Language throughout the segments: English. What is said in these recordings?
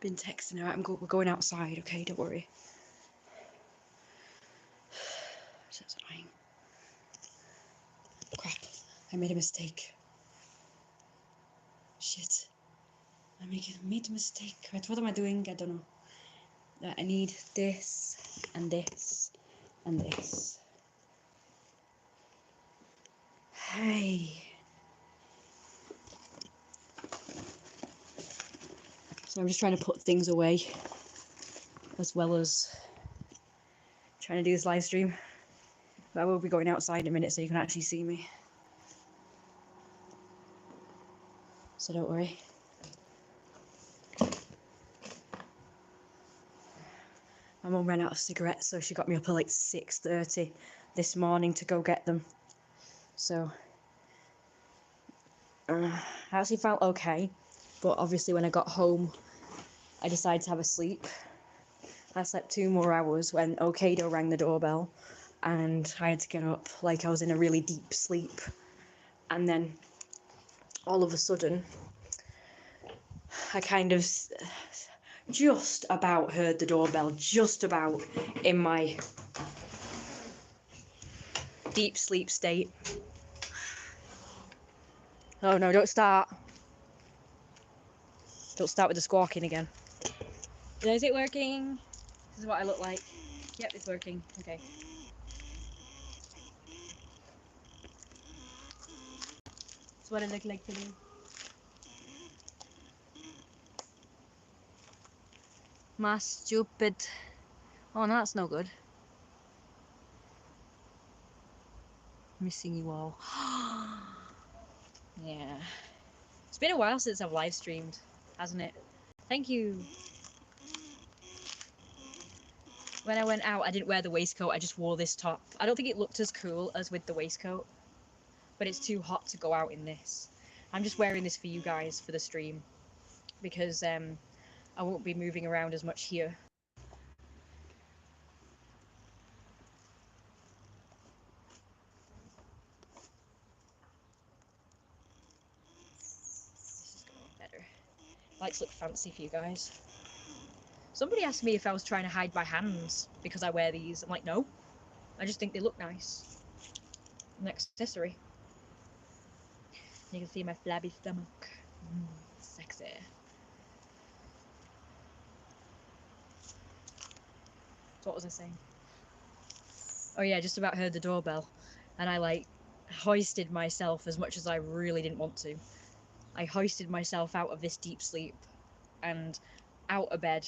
been texting her. We're going outside, okay? Don't worry. That's annoying. Crap. I made a mistake. Shit. I made a mistake. What am I doing? I don't know. I need this and this and this. Hey. So I'm just trying to put things away, as well as trying to do this live stream. But I will be going outside in a minute so you can actually see me. So don't worry. My mum ran out of cigarettes, so she got me up at like 6:30 this morning to go get them. So I actually felt okay, but obviously when I got home, I decided to have a sleep. I slept 2 more hours when Okado rang the doorbell, and I had to get up like I was in a really deep sleep. And then all of a sudden, I kind of just about heard the doorbell, just about, in my deep sleep state. Oh no, don't start. Don't start with the squawking again. Is it working? This is what I look like. Yep, it's working. Okay. That's what I look like today. My stupid. Oh no, that's no good. Missing you all. Yeah. It's been a while since I've live streamed, hasn't it? Thank you. When I went out, I didn't wear the waistcoat, I just wore this top. I don't think it looked as cool as with the waistcoat, but it's too hot to go out in this. I'm just wearing this for you guys for the stream, because I won't be moving around as much here. This is going better. Lights look fancy for you guys. Somebody asked me if I was trying to hide my hands because I wear these. I'm like, no. I just think they look nice. An accessory. You can see my flabby stomach. Sexy. So what was I saying? Oh yeah, just about heard the doorbell. And I like hoisted myself as much as I really didn't want to. I hoisted myself out of this deep sleep and out of bed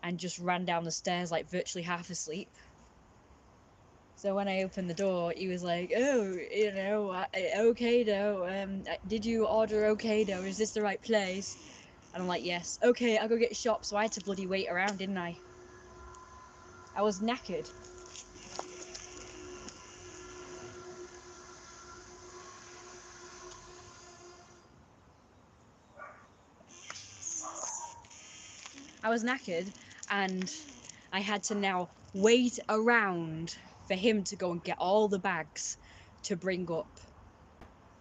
and just ran down the stairs like virtually half asleep. So when I opened the door, he was like, oh, you know, Okado, did you order Okado? Is this the right place? And I'm like, yes. Okay, I'll go get shop. So I had to bloody wait around, didn't I? I was knackered. I was knackered, and I had to now wait around for him to go and get all the bags to bring up.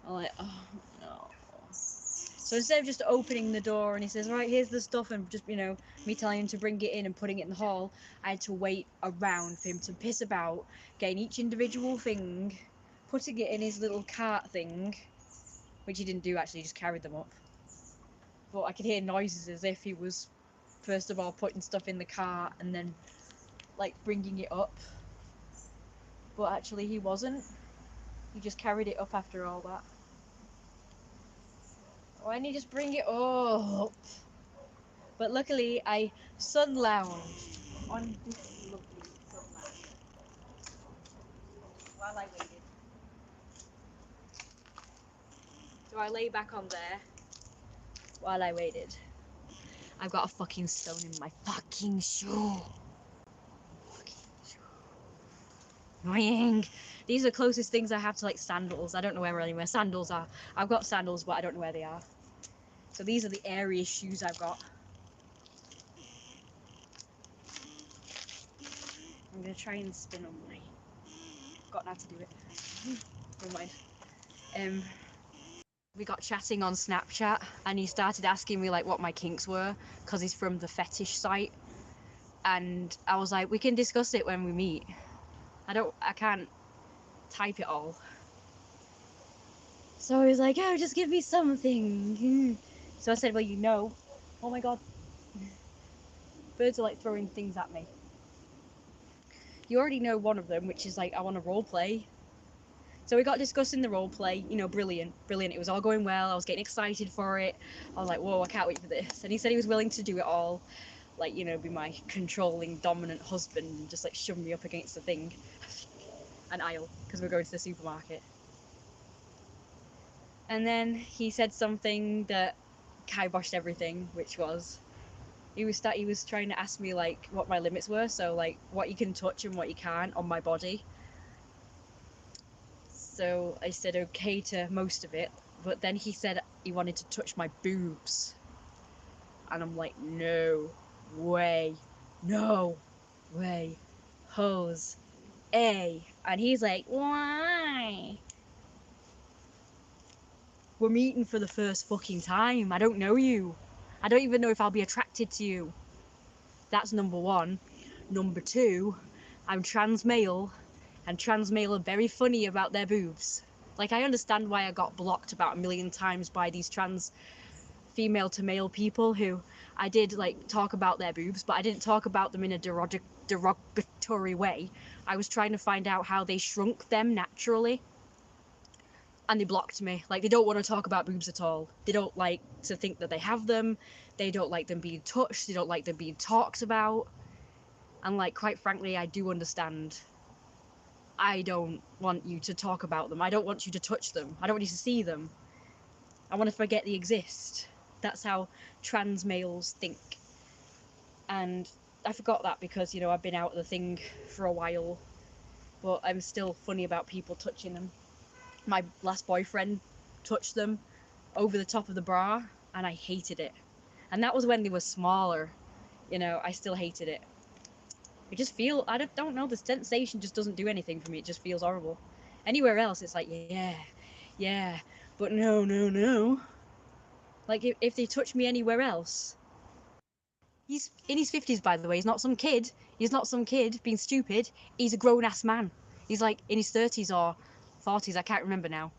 I'm like, oh no. So instead of just opening the door and he says, right, here's the stuff, and just, you know, me telling him to bring it in and putting it in the hall, I had to wait around for him to piss about, getting each individual thing, putting it in his little cart thing, which he didn't do actually, he just carried them up. But I could hear noises as if he was, first of all, putting stuff in the cart and then, like, bringing it up. But actually he wasn't. He just carried it up after all that. Why didn't he just bring it up? But luckily, I sun lounged on this lovely sun mat while I waited. So I lay back on there while I waited. I've got a fucking stone in my fucking shoe. Annoying. These are the closest things I have to like sandals. I don't know where any of my sandals are. I've got sandals, but I don't know where they are. So these are the airiest shoes I've got. I'm gonna try and spin on my. Forgotten how to do it. Never mind. We got chatting on Snapchat, and he started asking me like what my kinks were, because he's from the fetish site. And I was like, we can discuss it when we meet. I can't type it all. So he was like, oh, just give me something. So I said, well, you know. Oh my god. Birds are like throwing things at me. You already know one of them, which is like, I want to role play. So we got discussing the role play, you know, brilliant. It was all going well. I was getting excited for it. I was like, whoa, I can't wait for this. And he said he was willing to do it all, like, you know, be my controlling, dominant husband and just like shove me up against the thing, an aisle, because we're going to the supermarket. And then he said something that kiboshed everything, which was he was trying to ask me like what my limits were, so like what you can touch and what you can't on my body. So I said okay to most of it, but then he said he wanted to touch my boobs, and I'm like, no way, no way, hose, and he's like, why? We're meeting for the first fucking time. I don't know you. I don't even know if I'll be attracted to you. That's number one. Number two, I'm trans male, and trans male are very funny about their boobs. Like, I understand why I got blocked about a million times by these trans female to male people who I did like talk about their boobs, but I didn't talk about them in a derogatory way. I was trying to find out how they shrunk them naturally. And they blocked me. Like, they don't want to talk about boobs at all. They don't like to think that they have them. They don't like them being touched. They don't like them being talked about. And like, quite frankly, I do understand. I don't want you to talk about them. I don't want you to touch them. I don't want you to see them. I want to forget they exist. That's how trans males think. And I forgot that because, you know, I've been out of the thing for a while. But I'm still funny about people touching them. My last boyfriend touched them over the top of the bra, and I hated it. And that was when they were smaller. You know, I still hated it. I don't know, the sensation just doesn't do anything for me. It just feels horrible. Anywhere else, it's like, yeah, but no. Like, if they touch me anywhere else, he's in his 50s, by the way. He's not some kid. He's not some kid being stupid. He's a grown-ass man. He's like in his 30s or 40s, I can't remember now.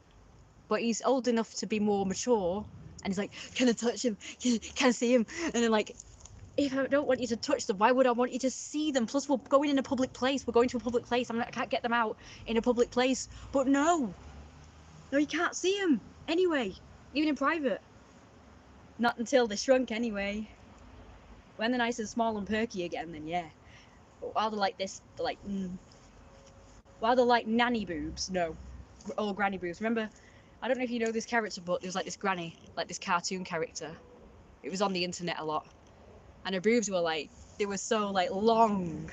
But he's old enough to be more mature, and he's like, can I touch him? Can I see him? And then like, if I don't want you to touch them, why would I want you to see them? Plus, we're going in a public place. We're going to a public place. I can't get them out in a public place. But no, you can't see them anyway, even in private. Not until they're shrunk anyway. When they're nice and small and perky again, then yeah. But while they're like this, they're like, while they're like nanny boobs, no. Or granny boobs. Remember, I don't know if you know this character, but there was like this granny, like this cartoon character. It was on the internet a lot. And her boobs were like, they were so like long.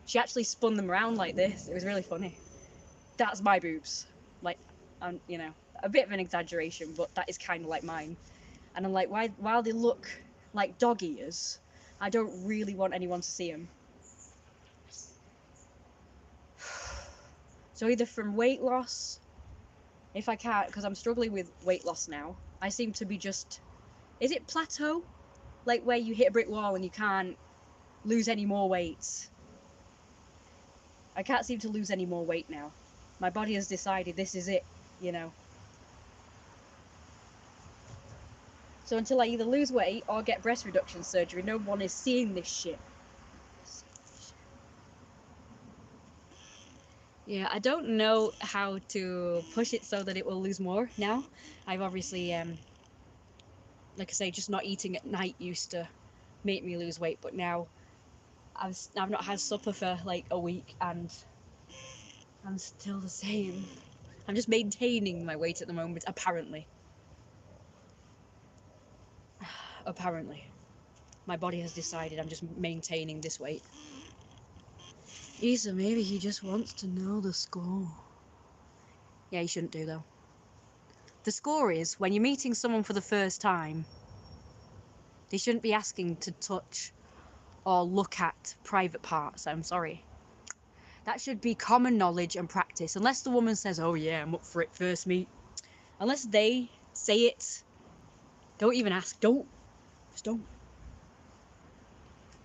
She actually spun them around like this. It was really funny. That's my boobs. Like, you know, a bit of an exaggeration, but that is kind of like mine. And I'm like, while they look like dog ears, I don't really want anyone to see them. So either from weight loss, if I can't, because I'm struggling with weight loss now. I seem to be just, is it plateau? Like where you hit a brick wall and you can't lose any more weight. I can't seem to lose any more weight now. My body has decided this is it, you know. So until I either lose weight or get breast reduction surgery, no one is seeing this shit. Yeah, I don't know how to push it so that it will lose more now. I've obviously, like I say, just not eating at night used to make me lose weight, but now I've not had supper for like a week and I'm still the same. I'm just maintaining my weight at the moment, apparently. Apparently. My body has decided I'm just maintaining this weight. Isa, maybe he just wants to know the score. Yeah, he shouldn't do though. The score is when you're meeting someone for the first time, they shouldn't be asking to touch or look at private parts. I'm sorry. That should be common knowledge and practice. Unless the woman says, oh yeah, I'm up for it, first meet. Unless they Say it. Don't even ask. Don't. Just don't.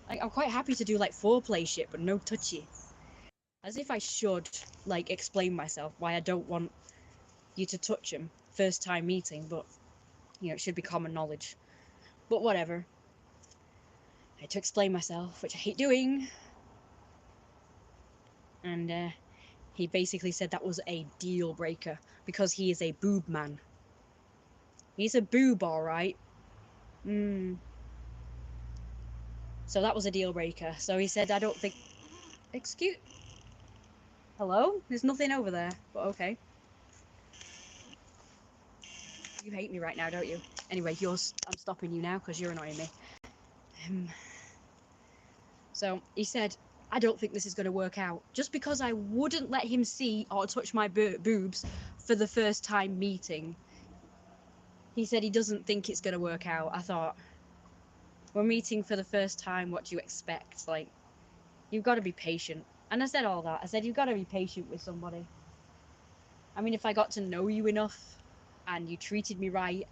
Like, I'm quite happy to do like foreplay shit, but no touchy. As if I should like explain myself why I don't want you to touch him first time meeting, but you know, it should be common knowledge. But whatever. I had to explain myself, which I hate doing. And he basically said that was a deal breaker because he is a boob man. He's a boob, alright. So that was a deal breaker. So he said, I don't think... Excuse... Hello? There's nothing over there, but okay. You hate me right now, don't you? Anyway, I'm stopping you now because you're annoying me. So he said, I don't think this is going to work out. Just because I wouldn't let him see or touch my boobs for the first time meeting. He said he doesn't think it's going to work out. I thought, we're meeting for the first time, what do you expect? Like, you've got to be patient. And I said all that. I said, you've got to be patient with somebody. I mean, if I got to know you enough and you treated me right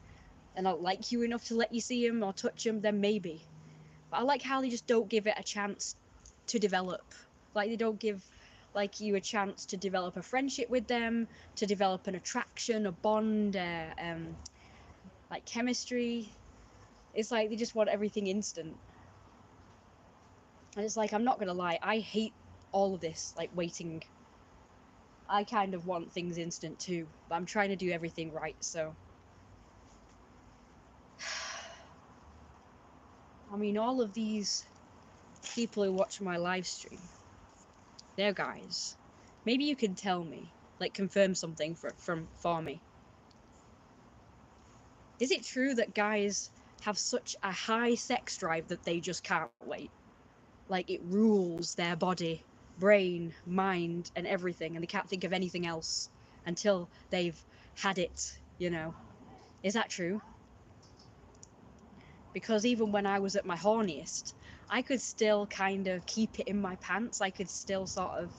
and I like you enough to let you see him or touch him, then maybe. But I like how they just don't give it a chance to develop. Like, they don't give like you a chance to develop a friendship with them, to develop an attraction, a bond, like chemistry. It's like they just want everything instant. And it's like, I'm not gonna lie, I hate all of this, like waiting. I kind of want things instant too, but I'm trying to do everything right, so. I mean, all of these people who watch my live stream, they're guys. Maybe you can tell me, like confirm something for me. Is it true that guys have such a high sex drive that they just can't wait? Like, it rules their body, brain, mind, and everything, and they can't think of anything else until they've had it, you know? Is that true? Because even when I was at my horniest, I could still kind of keep it in my pants. I could still sort of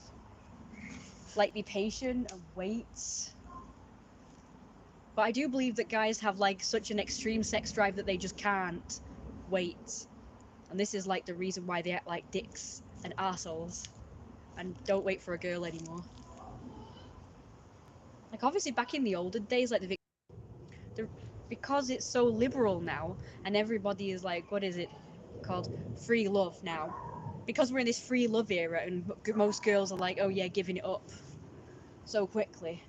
like be patient and wait. But I do believe that guys have like such an extreme sex drive that they just can't wait. And this is like the reason why they act like dicks and arseholes and don't wait for a girl anymore. Like, obviously back in the olden days, like because it's so liberal now and everybody is like, what is it called, free love now, because we're in this free love era and most girls are like, oh yeah, giving it up so quickly.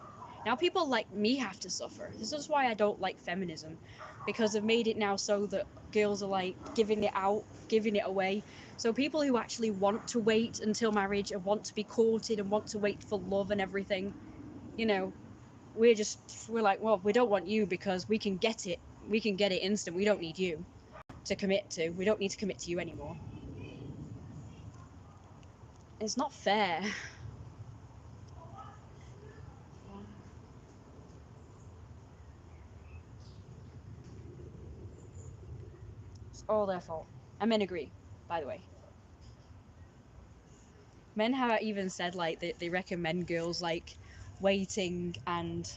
Now people like me have to suffer. This is why I don't like feminism, because they've made it now so that girls are like giving it out, giving it away. So people who actually want to wait until marriage and want to be courted and want to wait for love and everything, you know, we're like, well, we don't want you because we can get it instant. We don't need you to commit to. We don't need to commit to you anymore. It's not fair. It's all their fault. And men agree, by the way. Men have even said like they recommend girls like waiting and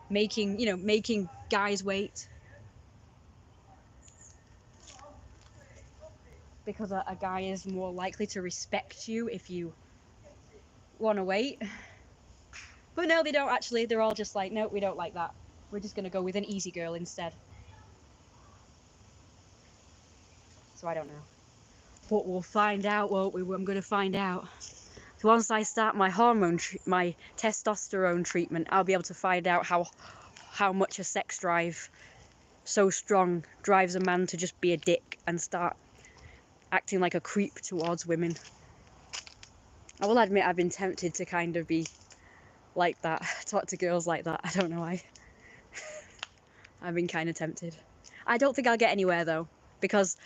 making guys wait, because a guy is more likely to respect you if you want to wait. But no, they don't actually. They're all just like, no, we don't like that. We're just going to go with an easy girl instead. So I don't know. But we'll find out, won't we? I'm going to find out. So once I start my my testosterone treatment, I'll be able to find out how much a sex drive so strong drives a man to just be a dick and start acting like a creep towards women. I will admit I've been tempted to kind of be like that, talk to girls like that. I don't know why. I've been kind of tempted. I don't think I'll get anywhere though, because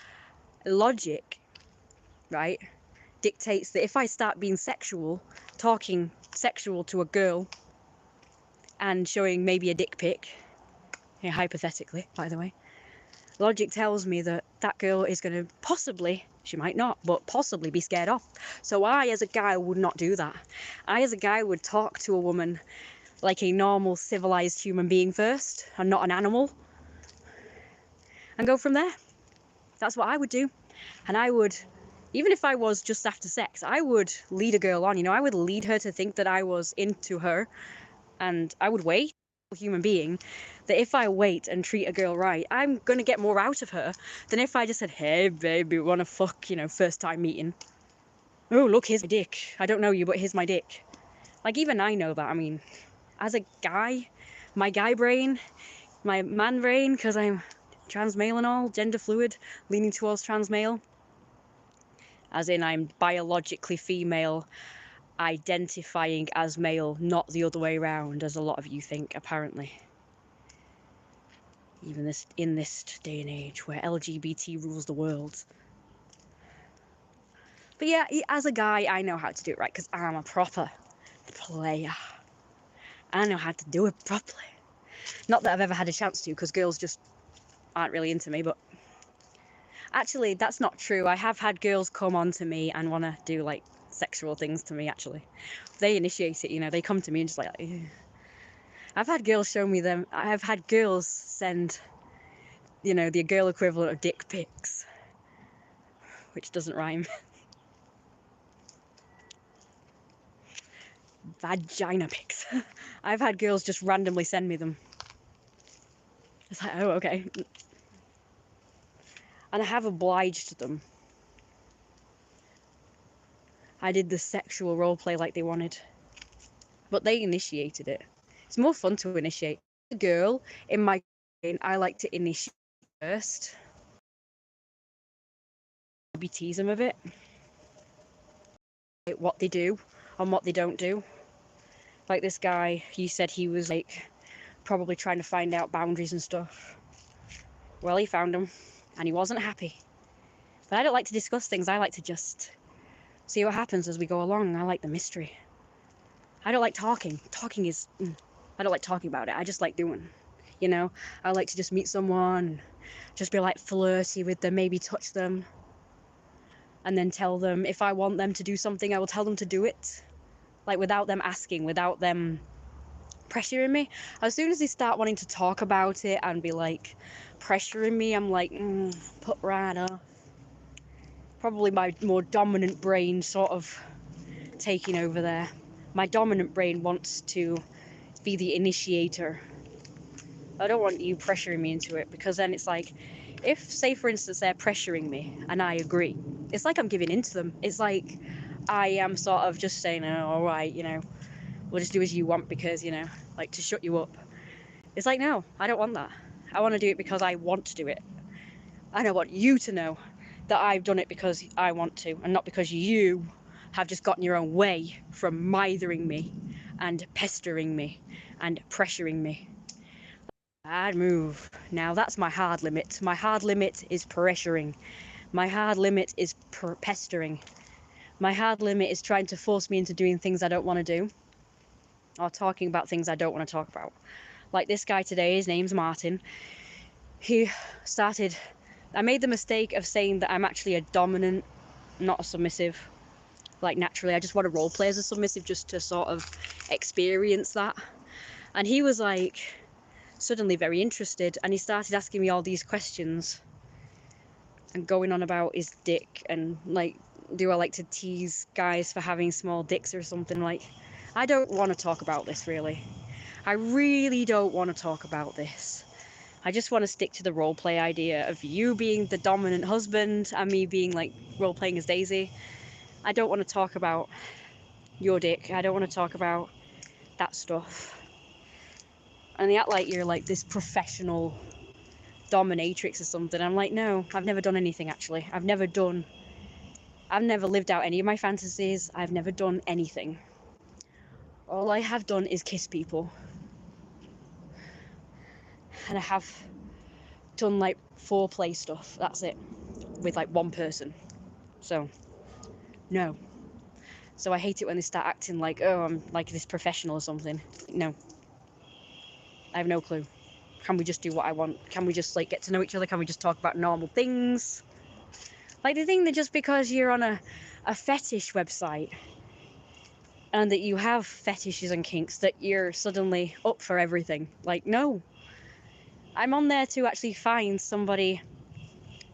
logic, right, dictates that if I start being sexual, talking sexual to a girl and showing maybe a dick pic, hypothetically, by the way, logic tells me that that girl is going to possibly, she might not, but possibly be scared off. So I, as a guy, would not do that. I, as a guy, would talk to a woman like a normal civilized human being first and not an animal, and go from there. That's what I would do. And I would, even if I was just after sex, I would lead a girl on, you know, I would lead her to think that I was into her, and I would wait. Human being, that if I wait and treat a girl right, I'm gonna get more out of her than if I just said, hey baby, wanna fuck, you know, first time meeting. Oh look, here's my dick. I don't know you, but here's my dick. Like, even I know that. I mean, as a guy, my guy brain, my man brain, because I'm trans male and all, gender fluid, leaning towards trans male, as in I'm biologically female, identifying as male, not the other way around, as a lot of you think, apparently. Even in this day and age where LGBT rules the world. But yeah, as a guy, I know how to do it right, because I'm a proper player. I know how to do it properly. Not that I've ever had a chance to, because girls just aren't really into me, but actually, that's not true. I have had girls come on to me and want to do, like, sexual things to me, actually. They initiate it, you know, they come to me and just like, ew. I've had girls show me them. I've had girls send, you know, the girl equivalent of dick pics, which doesn't rhyme. Vagina pics. I've had girls just randomly send me them. It's like, oh, okay. And I have obliged them. I did the sexual roleplay like they wanted. But they initiated it. It's more fun to initiate. A girl, in my brain, I like to initiate first. Maybe tease them a bit. Like what they do and what they don't do. Like this guy, he said he was like probably trying to find out boundaries and stuff. Well, he found them and he wasn't happy. But I don't like to discuss things. I like to just see what happens as we go along. I like the mystery. I don't like talking. Talking is... I don't like talking about it. I just like doing. You know? I like to just meet someone, just be like flirty with them, maybe touch them. And then tell them if I want them to do something, I will tell them to do it. Like without them asking, without them pressuring me. As soon as they start wanting to talk about it and be like pressuring me, I'm like, put right off. Probably my more dominant brain sort of taking over there. My dominant brain wants to be the initiator. I don't want you pressuring me into it, because then it's like, if, say for instance, they're pressuring me and I agree, it's like I'm giving in to them. It's like I am sort of just saying, oh, all right, you know, we'll just do as you want because, you know, like to shut you up. It's like, no, I don't want that. I want to do it because I want to do it. And I want you to know that I've done it because I want to, and not because you have just gotten your own way from mithering me and pestering me and pressuring me. Bad move. Now that's my hard limit. My hard limit is pressuring. My hard limit is pestering. My hard limit is trying to force me into doing things I don't want to do, or talking about things I don't want to talk about. Like this guy today, his name's Martin. He started... I made the mistake of saying that I'm actually a dominant, not a submissive. Like naturally, I just want to roleplay as a submissive just to sort of experience that. And he was like suddenly very interested, and he started asking me all these questions and going on about his dick and like, do I like to tease guys for having small dicks or something? Like, I don't want to talk about this, really. I really don't want to talk about this. I just want to stick to the roleplay idea of you being the dominant husband and me being like role-playing as Daisy. I don't want to talk about your dick. I don't want to talk about that stuff. And they act like you're like this professional dominatrix or something. I'm like, no, I've never done anything, actually. I've never lived out any of my fantasies. I've never done anything. All I have done is kiss people. And I have done like foreplay stuff. That's it. With like one person. So, no. So I hate it when they start acting like, oh, I'm like this professional or something. No. I have no clue. Can we just do what I want? Can we just like get to know each other? Can we just talk about normal things? Like, they think that just because you're on a fetish website and that you have fetishes and kinks, that you're suddenly up for everything. Like, no. I'm on there to actually find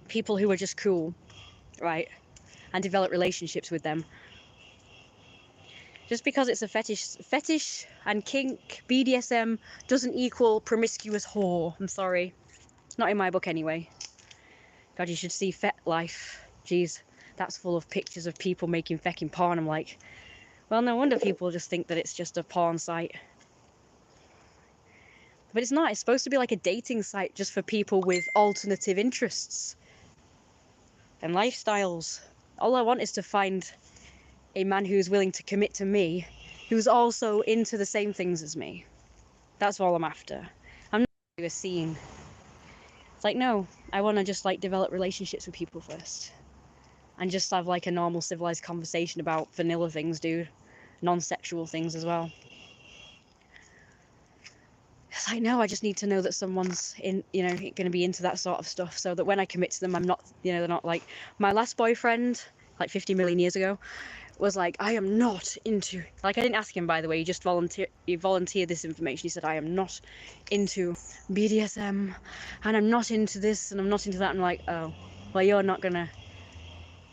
people who are just cool, right? And develop relationships with them. Just because it's a fetish and kink, BDSM, doesn't equal promiscuous whore. I'm sorry. Not in my book anyway. God, you should see Fet Life. Jeez, that's full of pictures of people making fecking porn. I'm like, well, no wonder people just think that it's just a porn site. But it's not. It's supposed to be like a dating site just for people with alternative interests and lifestyles. All I want is to find a man who's willing to commit to me, who's also into the same things as me. That's all I'm after. I'm not into a scene. It's like, no, I want to just like develop relationships with people first. And just have like a normal civilized conversation about vanilla things, dude. Non-sexual things as well. It's like, no, I just need to know that someone's going to be into that sort of stuff, so that when I commit to them, I'm not, they're not like my last boyfriend, like 50 million years ago, was like, I am not into, like, I didn't ask him, by the way, he just volunteered this information. He said, I am not into BDSM, and I'm not into this, and I'm not into that. I'm like, oh, well, you're not gonna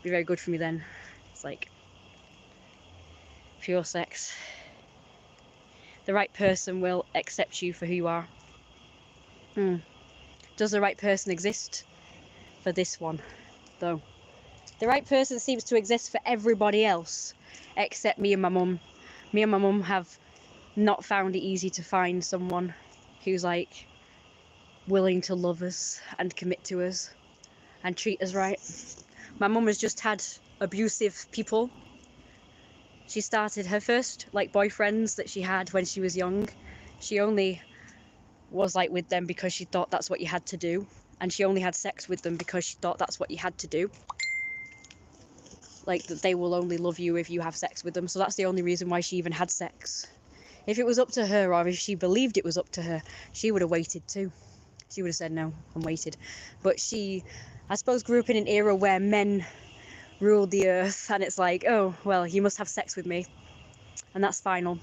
be very good for me then. It's like pure sex. The right person will accept you for who you are. Does the right person exist for this one, though? The right person seems to exist for everybody else, except me and my mum. Me and my mum have not found it easy to find someone who's like willing to love us and commit to us and treat us right. My mum has just had abusive people. She started her first like boyfriends that she had when she was young. She only was like with them because she thought that's what you had to do, and she only had sex with them because she thought that's what you had to do. Like, that they will only love you if you have sex with them. So that's the only reason why she even had sex. If it was up to her, or if she believed it was up to her, she would have waited too. She would have said no and waited. But she, I suppose, grew up in an era where men ruled the earth, and it's like, oh, well, you must have sex with me, and that's final,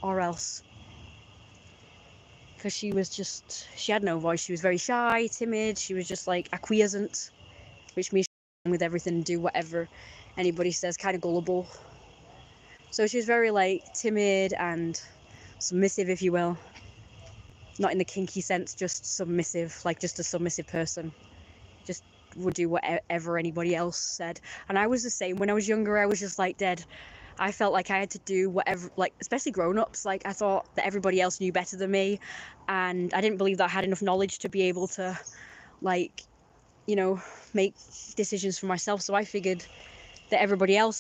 or else. Because she had no voice. She was very shy, timid. She was just like acquiescent, which means with everything and do whatever anybody says, kind of gullible. So she was very like timid and submissive, if you will. Not in the kinky sense, just submissive, like just a submissive person. Just would do whatever anybody else said. And I was the same when I was younger. I was just like dead. I felt like I had to do whatever, like, especially grown-ups, like I thought that everybody else knew better than me, and I didn't believe that I had enough knowledge to be able to, like, make decisions for myself. So I figured that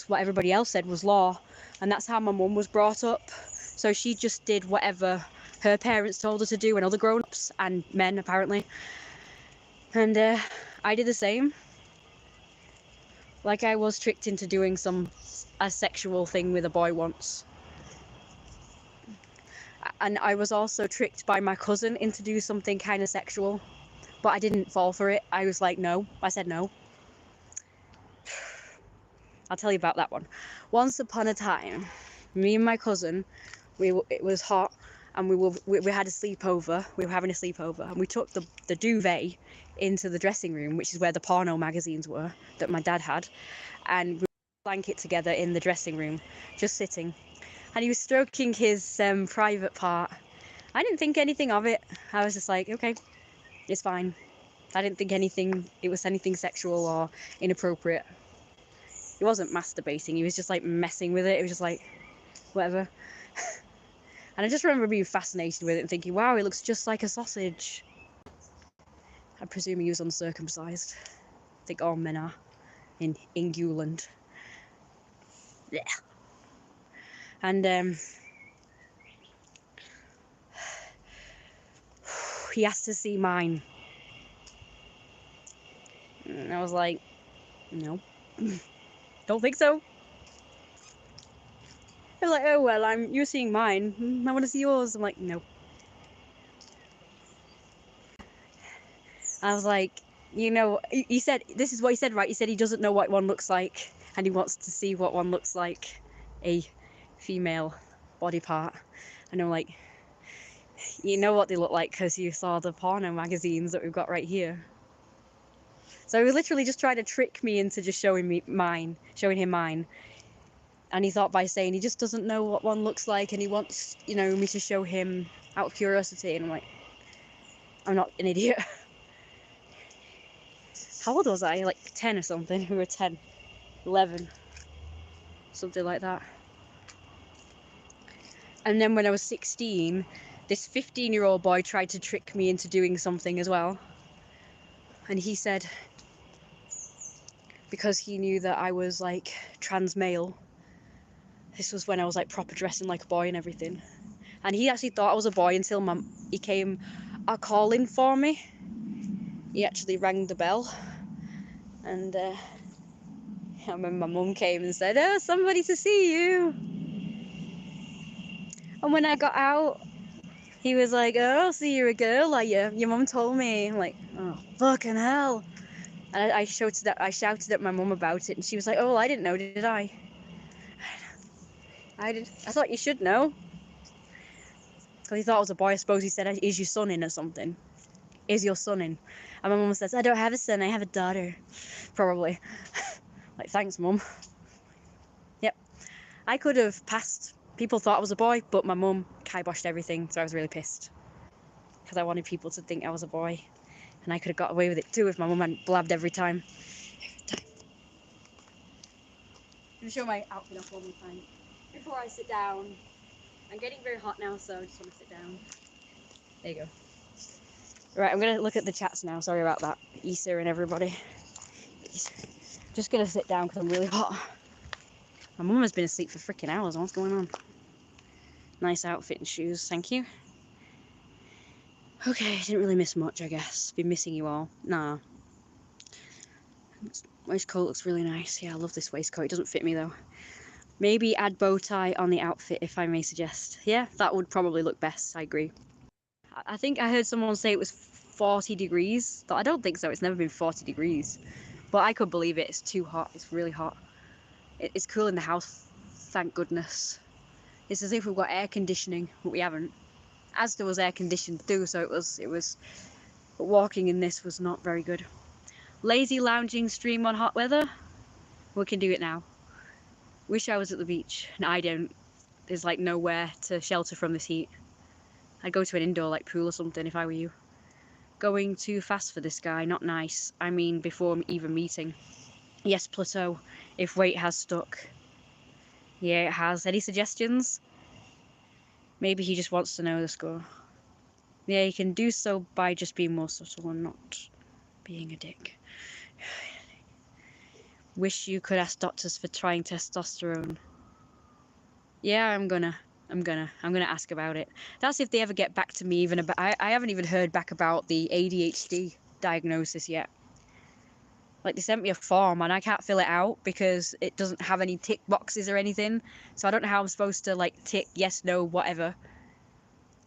what everybody else said was law, and that's how my mum was brought up. So she just did whatever her parents told her to do, and other grown-ups and men apparently. And I did the same. Like, I was tricked into doing a sexual thing with a boy once. And I was also tricked by my cousin into do something kind of sexual, but I didn't fall for it. I was like, no. I said no. I'll tell you about that one. Once upon a time, me and my cousin, it was hot, and we had a sleepover. We were having a sleepover, and we took the duvet into the dressing room, which is where the porno magazines were that my dad had, and we put a blanket together in the dressing room, just sitting. And he was stroking his private part. I didn't think anything of it. I was just like, okay, it's fine. I didn't think it was anything sexual or inappropriate. He wasn't masturbating, he was just like messing with it. It was just like, whatever. And I just remember being fascinated with it and thinking, wow, it looks just like a sausage. I presume he was uncircumcised. I think all men are in England. Yeah. And he asked to see mine. And I was like, no. Don't think so. I was like, oh well, you're seeing mine. I want to see yours. I'm like, no. I was like, he said, this is what he said, right? He said he doesn't know what one looks like, and he wants to see what one looks like. female body part. And I'm like, you know what they look like because you saw the porno magazines that we've got right here. So he literally just tried to trick me into just showing him mine. And he thought by saying he just doesn't know what one looks like and he wants, you know, me to show him out of curiosity. And I'm like, I'm not an idiot. How old was I? Like 10 or something. We were 10, 11, something like that. And then when I was 16, this 15-year-old boy tried to trick me into doing something as well. And he said, because he knew that I was like trans male, this was when I was like proper dressing like a boy and everything. And he actually thought I was a boy until he came a calling for me. He actually rang the bell. And I remember my mum came and said, "Oh, somebody to see you." And when I got out, he was like, "Oh, so you're a girl, are you? Your mum told me." I'm like, "Oh, fucking hell." And I shouted at my mum about it, and she was like, "Oh, well, I didn't know, did I?" I thought you should know. Because he thought I was a boy. I suppose he said, "Is your son in or something? Is your son in?" And my mum says, "I don't have a son, I have a daughter." Probably. Like, thanks, mum. Yep. I could have passed. People thought I was a boy, but my mum kiboshed everything, so I was really pissed. Because I wanted people to think I was a boy. And I could have got away with it too if my mum hadn't blabbed every time. I'm going to show my outfit off one more time. Before I sit down. I'm getting very hot now, so I just want to sit down. There you go. Right, I'm going to look at the chats now. Sorry about that. Issa and everybody. Just going to sit down because I'm really hot. My mum has been asleep for freaking hours. What's going on? Nice outfit and shoes. Thank you. Okay, didn't really miss much, I guess. Been missing you all. Nah. Waistcoat looks really nice. Yeah, I love this waistcoat. It doesn't fit me, though. Maybe add bow tie on the outfit, if I may suggest. Yeah, that would probably look best. I agree. I think I heard someone say it was 40 degrees. I don't think so. It's never been 40 degrees. But I could believe it. It's too hot. It's really hot. It's cool in the house. Thank goodness. It's as if we've got air conditioning, but we haven't. Asda was air conditioned too, so it was. But walking in this was not very good. Lazy lounging stream on hot weather. We can do it now. Wish I was at the beach. No, I don't. There's like nowhere to shelter from this heat. I'd go to an indoor like pool or something if I were you. Going too fast for this guy, not nice. I mean, before even meeting. Yes, plateau. If weight has stuck. Yeah, it has. Any suggestions? Maybe he just wants to know the score. Yeah, you can do so by just being more subtle and not being a dick. Wish you could ask doctors for trying testosterone. Yeah, I'm gonna ask about it. That's if they ever get back to me even about. I haven't even heard back about the ADHD diagnosis yet. Like, they sent me a form and I can't fill it out because it doesn't have any tick boxes or anything. So I don't know how I'm supposed to like tick yes, no, whatever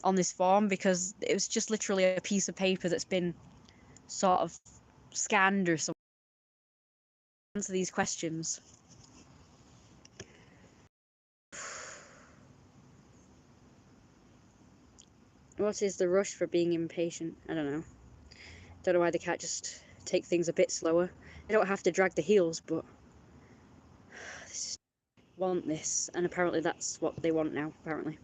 on this form, because it was just literally a piece of paper that's been sort of scanned or something. Answer these questions. What is the rush for being impatient? I don't know. Don't know why they can't just take things a bit slower. They don't have to drag the heels, but want this, and apparently that's what they want now, apparently.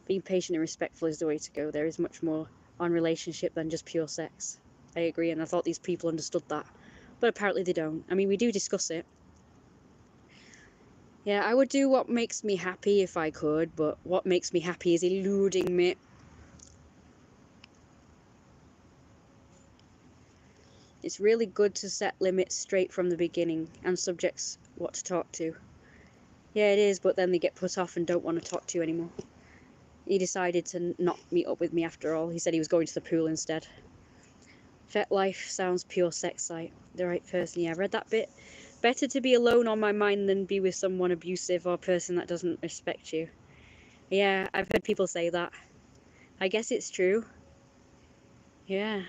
Being patient and respectful is the way to go. There is much more on relationship than just pure sex. I agree, and I thought these people understood that. But apparently they don't. I mean, we do discuss it. Yeah, I would do what makes me happy if I could, but what makes me happy is eluding me. It's really good to set limits straight from the beginning and subjects what to talk to. Yeah, it is, but then they get put off and don't want to talk to you anymore. He decided to not meet up with me after all. He said he was going to the pool instead. Fet life sounds pure sex site. The right person. Yeah, I read that bit. Better to be alone on my mind than be with someone abusive or a person that doesn't respect you. Yeah, I've heard people say that. I guess it's true. Yeah.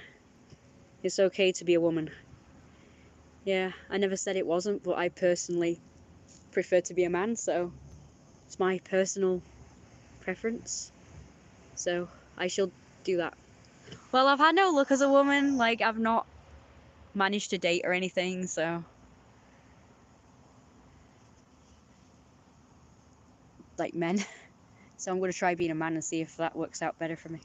It's okay to be a woman. Yeah, I never said it wasn't, but I personally prefer to be a man, so It's my personal preference. So I shall do that. Well, I've had no luck as a woman. Like, I've not managed to date or anything, so. Like men. So I'm going to try being a man and see if that works out better for me.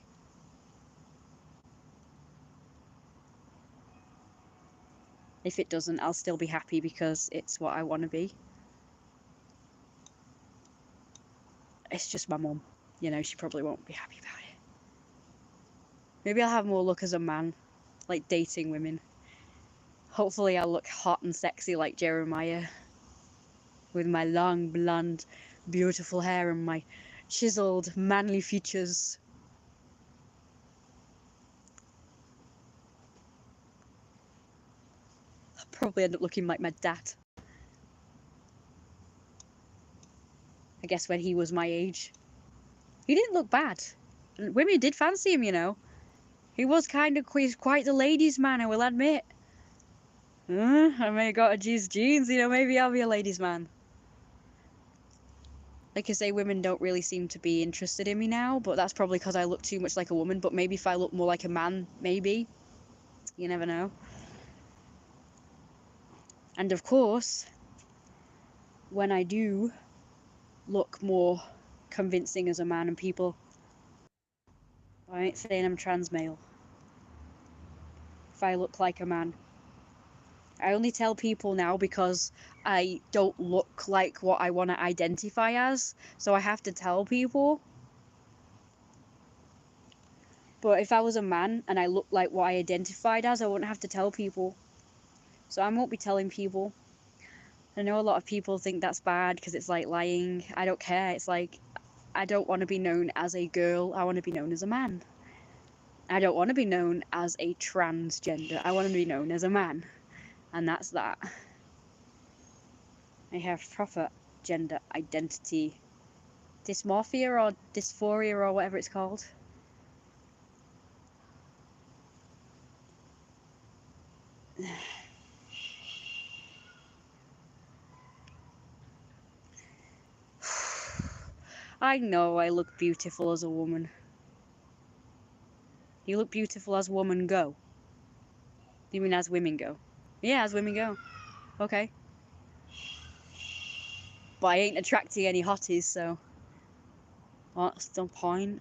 If it doesn't, I'll still be happy because it's what I want to be. It's just my mum. You know, she probably won't be happy about it. Maybe I'll have more luck as a man, like dating women. Hopefully I'll look hot and sexy like Jeremiah. With my long, blonde, beautiful hair and my chiseled, manly features. I'll probably end up looking like my dad. I guess when he was my age. He didn't look bad. Women did fancy him, you know. He was kind of quite the ladies' man, I will admit. I may have got his genes, you know, maybe I'll be a ladies' man. Like I say, women don't really seem to be interested in me now, but that's probably because I look too much like a woman. But maybe if I look more like a man, maybe. You never know. And of course, when I do look more convincing as a man and people, I ain't saying I'm trans male. If I look like a man. I only tell people now because I don't look like what I want to identify as, so I have to tell people. But if I was a man and I looked like what I identified as, I wouldn't have to tell people. So I won't be telling people. I know a lot of people think that's bad because it's like lying. I don't care. It's like, I don't want to be known as a girl. I want to be known as a man. I don't want to be known as a transgender. I want to be known as a man. And that's that. I have proper gender identity dysmorphia or dysphoria or whatever it's called. I know I look beautiful as a woman. You look beautiful as women go. You mean as women go? Yeah, as women go. Okay. But I ain't attracting any hotties, so what's the point?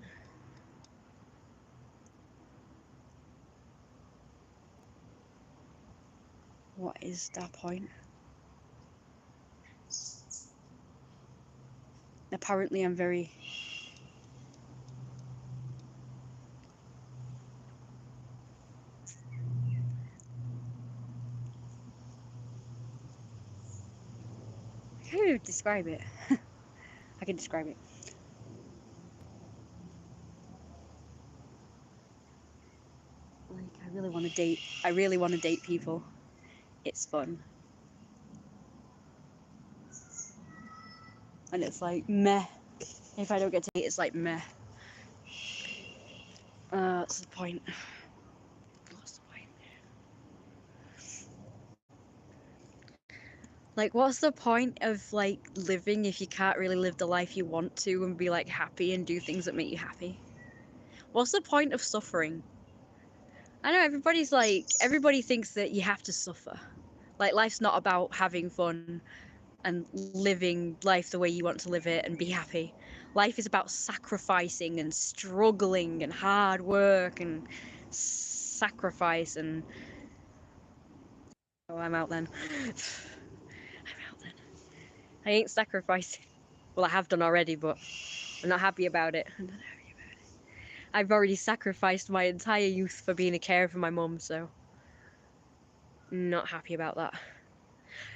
What is the point? Apparently I'm very... I can't even describe it. I can describe it. Like, I really want to date. I really want to date people. It's fun. And it's like, meh. If I don't get to date, it's like, meh. That's the point. What's the point? Like, what's the point of, like, living if you can't really live the life you want to and be, like, happy and do things that make you happy? What's the point of suffering? I know everybody thinks that you have to suffer. Like, life's not about having fun and living life the way you want to live it and be happy. Life is about sacrificing and struggling and hard work and sacrifice and... Oh, I'm out then. I'm out then. I ain't sacrificing. Well, I have done already, but I'm not happy about it. I'm not happy about it. I've already sacrificed my entire youth for being a carer for my mum, so not happy about that.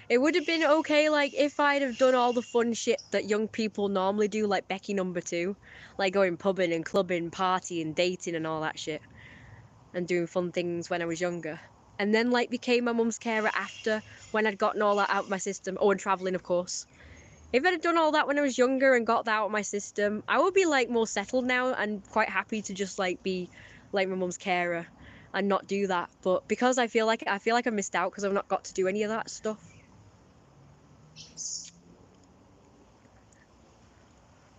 It would have been okay, like, if I'd have done all the fun shit that young people normally do, like Becky #2, like going pubbing and clubbing, partying, dating and all that shit, and doing fun things when I was younger. And then, like, became my mum's carer after, when I'd gotten all that out of my system. Oh, and travelling, of course. If I'd have done all that when I was younger and got that out of my system, I would be, like, more settled now and quite happy to just, like, be, like, my mum's carer and not do that. But because I feel like I missed out because I've not got to do any of that stuff.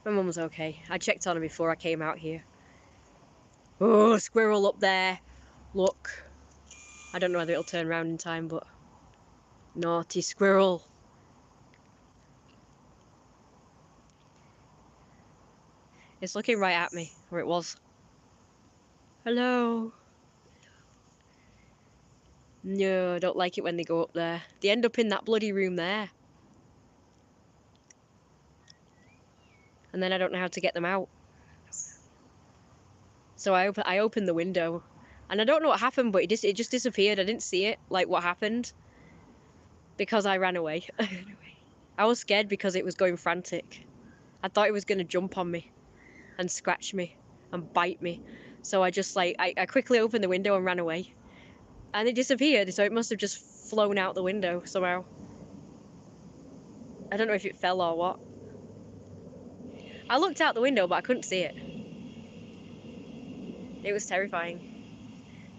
My mum was okay. I checked on her before I came out here. Oh, squirrel up there. Look. I don't know whether it'll turn around in time, but... Naughty squirrel. It's looking right at me, or it was. Hello. No, I don't like it when they go up there. They end up in that bloody room there. And then I don't know how to get them out. So I opened the window. And I don't know what happened, but it just disappeared. I didn't see it, like what happened. Because I ran away. I was scared because it was going frantic. I thought it was going to jump on me. And scratch me. And bite me. So I just like, I quickly opened the window and ran away. And it disappeared, so it must have just flown out the window somehow. I don't know if it fell or what. I looked out the window, but I couldn't see it. It was terrifying.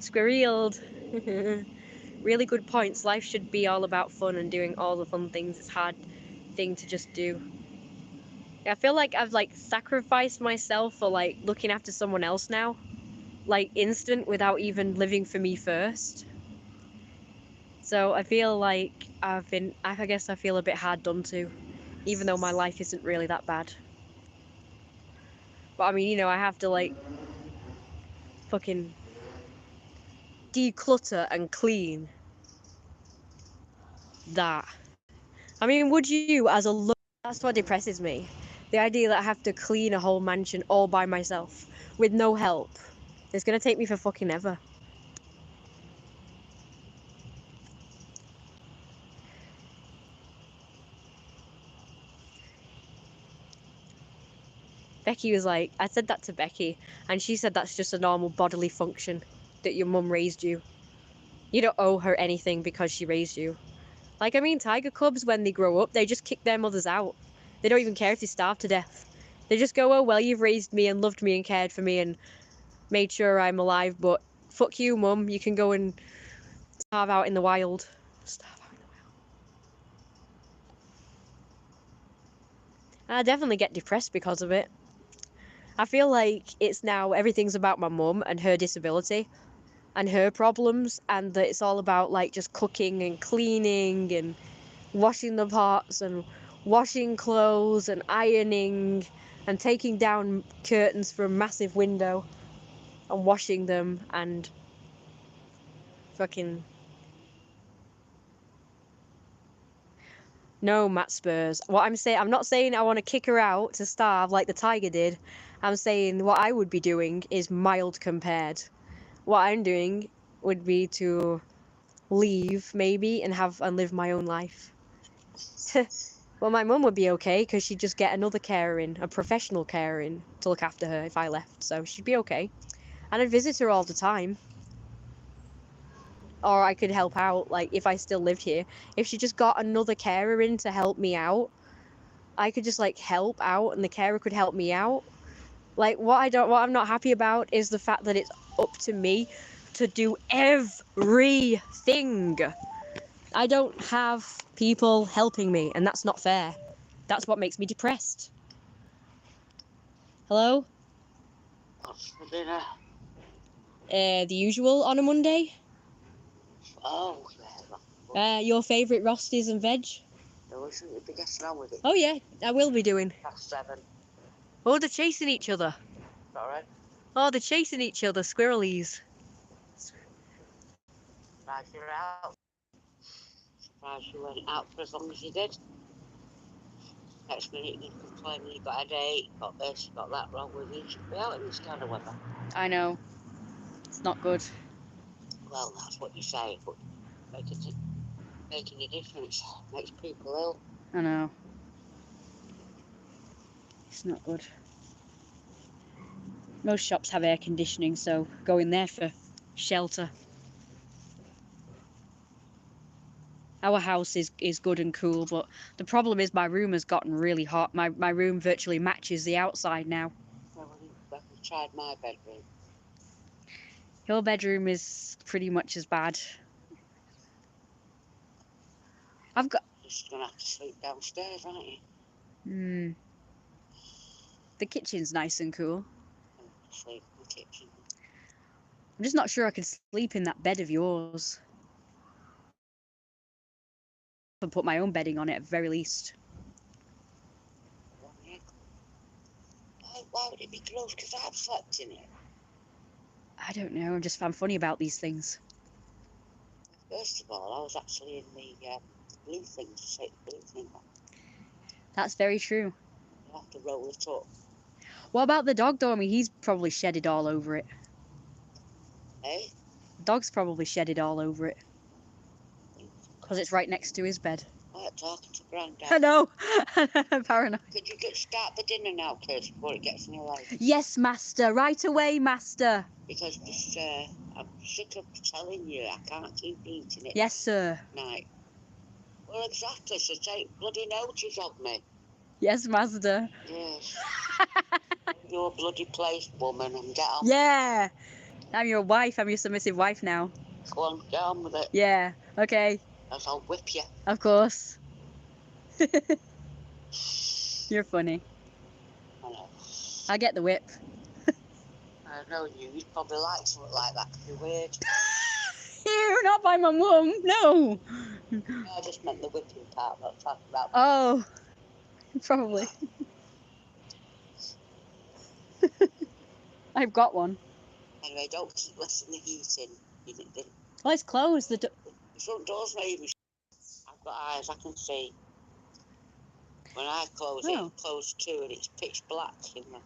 Squirreled. Really good points. Life should be all about fun and doing all the fun things. It's a hard thing to just do. I feel like I've like sacrificed myself for like looking after someone else now. Like instant without even living for me first. So I feel like I guess I feel a bit hard done to. Even though my life isn't really that bad. But I mean, you know, I have to like fucking declutter and clean that. I mean, would you as a that's what depresses me. The idea that I have to clean a whole mansion all by myself with no help. It's gonna take me for fucking ever. Becky was like, I said that to Becky, and she said that's just a normal bodily function that your mum raised you. You don't owe her anything because she raised you. Like, I mean, tiger cubs, when they grow up, they just kick their mothers out. They don't even care if they starve to death. They just go, oh, well, you've raised me and loved me and cared for me and made sure I'm alive, but fuck you, mum. You can go and starve out in the wild. Starve out in the wild. I definitely get depressed because of it. I feel like it's now everything's about my mum and her disability and her problems, and that it's all about like just cooking and cleaning and washing the pots and washing clothes and ironing and taking down curtains from a massive window and washing them and fucking... No, Matt Spurs. What I'm saying, I'm not saying I want to kick her out to starve like the tiger did. I'm saying what I would be doing is mild compared. What I'm doing would be to leave maybe and live my own life. Well, my mum would be okay because she'd just get another carer in, a professional carer in, to look after her if I left, so she'd be okay. And I'd visit her all the time. Or I could help out, like, if I still lived here. If she just got another carer in to help me out, I could just, like, help out and the carer could help me out. Like, what I'm not happy about is the fact that it's up to me to do everything. I don't have people helping me, and that's not fair. That's what makes me depressed. Hello? What's for dinner? The usual on a Monday. Oh, yeah. Your favourite Rosties and veg? No, shouldn't you be getting on with it? Oh yeah, I will be doing. Past 7. Oh, they're chasing each other. Sorry. Oh, they're chasing each other, squirrelies. Surprised you're out. Surprised you went out for as long as you did. Next minute you complain you got a headache, got this, got that wrong with you. You should be out in this kind of weather. I know. It's not good. Well, that's what you say, but making a difference makes people ill. I know. It's not good. Most shops have air conditioning, so go in there for shelter. Our house is good and cool, but the problem is my room has gotten really hot. My room virtually matches the outside now. Well, I've tried my bedroom. Your bedroom is pretty much as bad. I've got... You're just going to have to sleep downstairs, aren't you? The kitchen's nice and cool. Sleep in the kitchen. I'm just not sure I could sleep in that bed of yours. And put my own bedding on it at the very least. Why would it be closed? Because I've slept in it. I don't know. I'm funny about these things. First of all, I was actually in the blue thing to take the blue thing off. That's very true. I'll have to roll it up. What about the dog though? I mean, he's probably shedded all over it. Eh? Dog's probably shedded all over it. Because it's right next to his bed. I like talking to Grandad. I know. Paranoid. Could you start the dinner now, Kirsty, before it gets any later? Yes, master. Right away, master. Because this, I'm sick of telling you I can't keep eating it. Yes, sir. Night. Well, exactly, so take bloody notice of me. Yes, master. Yes. You're a bloody place woman and get on. Yeah. I'm your wife. I'm your submissive wife now. Go on, get on with it. Yeah. Okay. Else I'll whip you. Of course. You're funny. I know. I'll get the whip. I know you'd probably like something like that. Could be weird. Ew, not by my mum. No. I just meant the whipping part, not talking about. Oh. Probably. I've got one. Anyway, don't keep letting the heat in. Well, it's closed. The front door's not even. I've got eyes, I can see. When I close it, it's closed too, and it's pitch black in the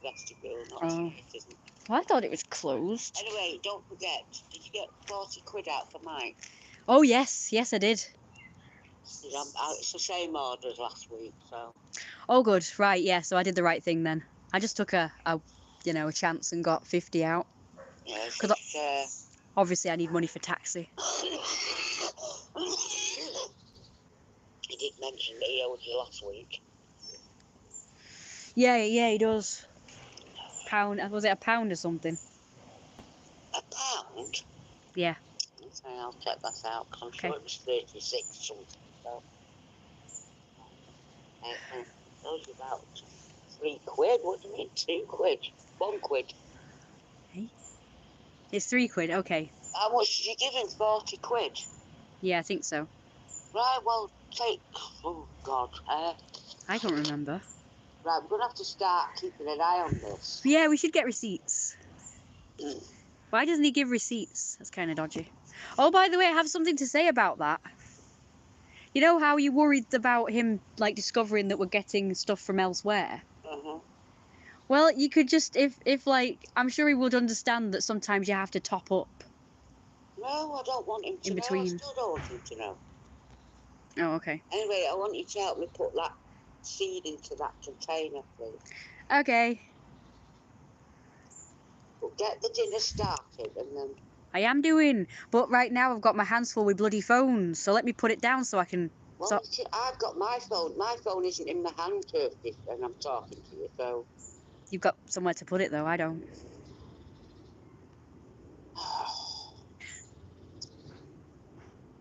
vestibule. Not it isn't. Well, I thought it was closed. Anyway, don't forget, did you get 40 quid out for Mike? Oh, yes. Yes, I did. It's the same order as last week, so. Oh, good. Right, yeah. So I did the right thing then. I just took a chance and got 50 out. Yeah, because obviously I need money for taxi. He did mention that he owed you last week. Yeah, he does. Pound. Was it £1 or something? £1? Yeah. Okay, I'll check that out, because I'm sure it was 36 something. So. Those are about 3 quid. What do you mean 2 quid? 1 quid. Hey? It's 3 quid. Okay. How much did you give him? 40 quid? Yeah, I think so. Right, well, take. Oh, God. I can't remember. Right, we're going to have to start keeping an eye on this. Yeah, we should get receipts. Why doesn't he give receipts? That's kind of dodgy. Oh, by the way, I have something to say about that. You know how you worried about him, like, discovering that we're getting stuff from elsewhere? Well, you could just, if like, I'm sure he would understand that sometimes you have to top up. No, I don't want him to in know. between. I still don't want him to know. Oh, okay. Anyway, I want you to help me put that seed into that container, please. Okay. But get the dinner started and then... I am doing, but right now I've got my hands full with bloody phones, so let me put it down so I can... Well, I've got my phone. My phone isn't in my hand, Kirsty, and I'm talking to you, so... You've got somewhere to put it, though. I don't.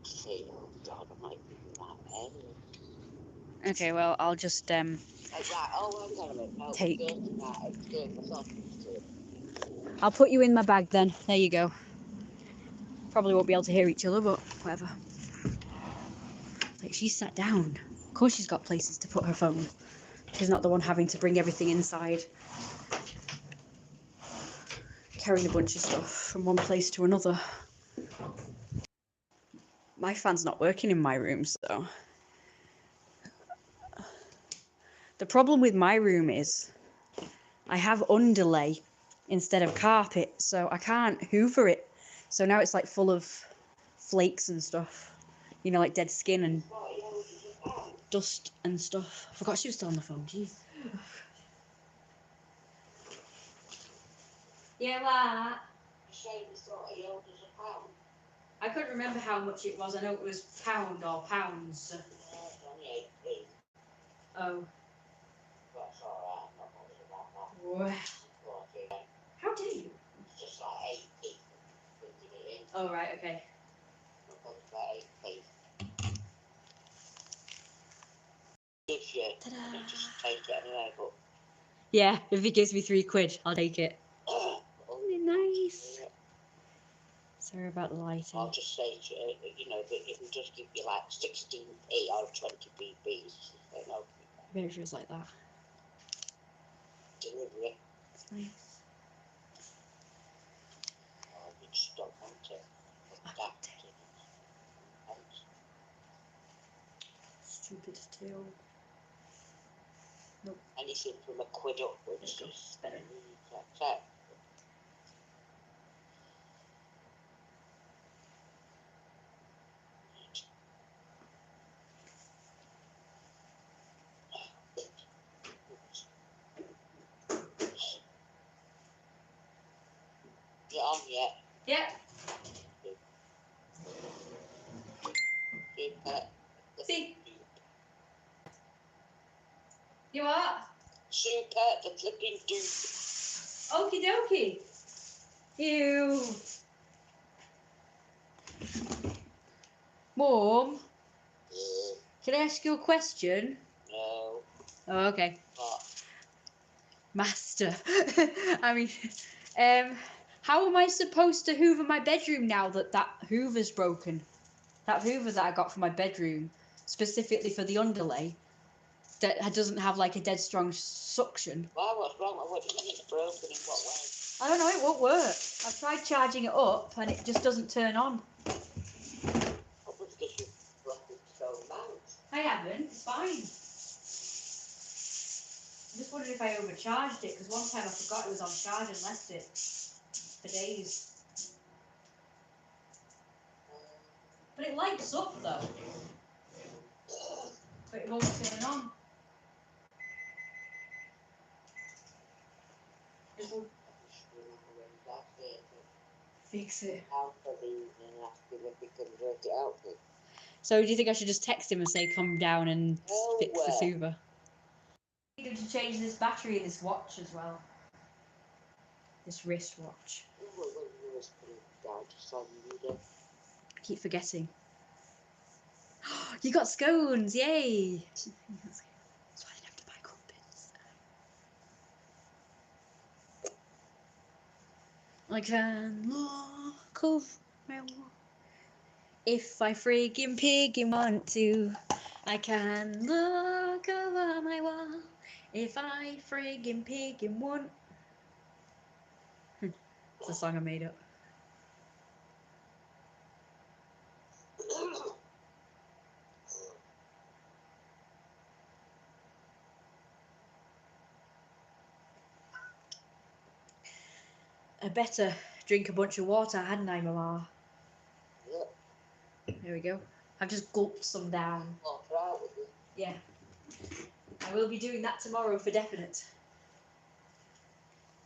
See, oh, God, I might be that anyway. Okay, well, I'll just, Right, oh, hang on a minute. No, take... I'll put you in my bag, then. There you go. Probably won't be able to hear each other, but whatever. Like, she's sat down. Of course she's got places to put her phone. She's not the one having to bring everything inside. Carrying a bunch of stuff from one place to another. My fan's not working in my room, so... The problem with my room is I have underlay instead of carpet, so I can't hoover it. So now it's like full of flakes and stuff. You know, like dead skin and dust and stuff. I forgot she was still on the phone, jeez. Yeah, what? I couldn't remember how much it was. I know it was pound or pounds. Oh. That's alright, I'm not bothered about that. Wow. How dare you? It's just like 8 people putting it in. Oh, right, okay. Not bothered about 8 people. This year, I just take it anyway, but... Yeah, if he gives me £3, I'll take it. Oh, Nice. yeah. Sorry about the lighting. I'll just say, that if we just give you like 16p or 20p fees, then okay. Maybe it was like that. Delivery. It's nice. Oh, you just don't want it. Adapt it. Stupid tail. Nope. Anything from £1 upwards is better. That's it. Get on yet? Yeah. Super. See? You what? Super the flipping dupe. Okie dokie. Ew. Mom, can I ask you a question? No. Oh, okay. What? Master. I mean, how am I supposed to hoover my bedroom now that hoover's broken? That hoover that I got for my bedroom, specifically for the underlay, that doesn't have like a dead strong suction. Why? What's wrong? What do you mean it's broken? In what way? I don't know, it won't work. I've tried charging it up and it just doesn't turn on. Probably because you've broken so much. I haven't, it's fine. I just wondered if I overcharged it, because one time I forgot it was on charge and left it for days. But it lights up though. But it won't turn on. It won't fix it. So do you think I should just text him and say come down and fix this hoover? I needed to change this battery in this watch as well. This wristwatch. I keep forgetting. You got scones, yay! That's why I didn't have to buy crumpets. I can look over my wall. If I friggin' piggin' want to, I can look over my wall. If I friggin' piggin' want. It's a song I made up. I better drink a bunch of water, hadn't I, Mama? Yep. There we go. I've just gulped some down. Yeah. I will be doing that tomorrow for definite.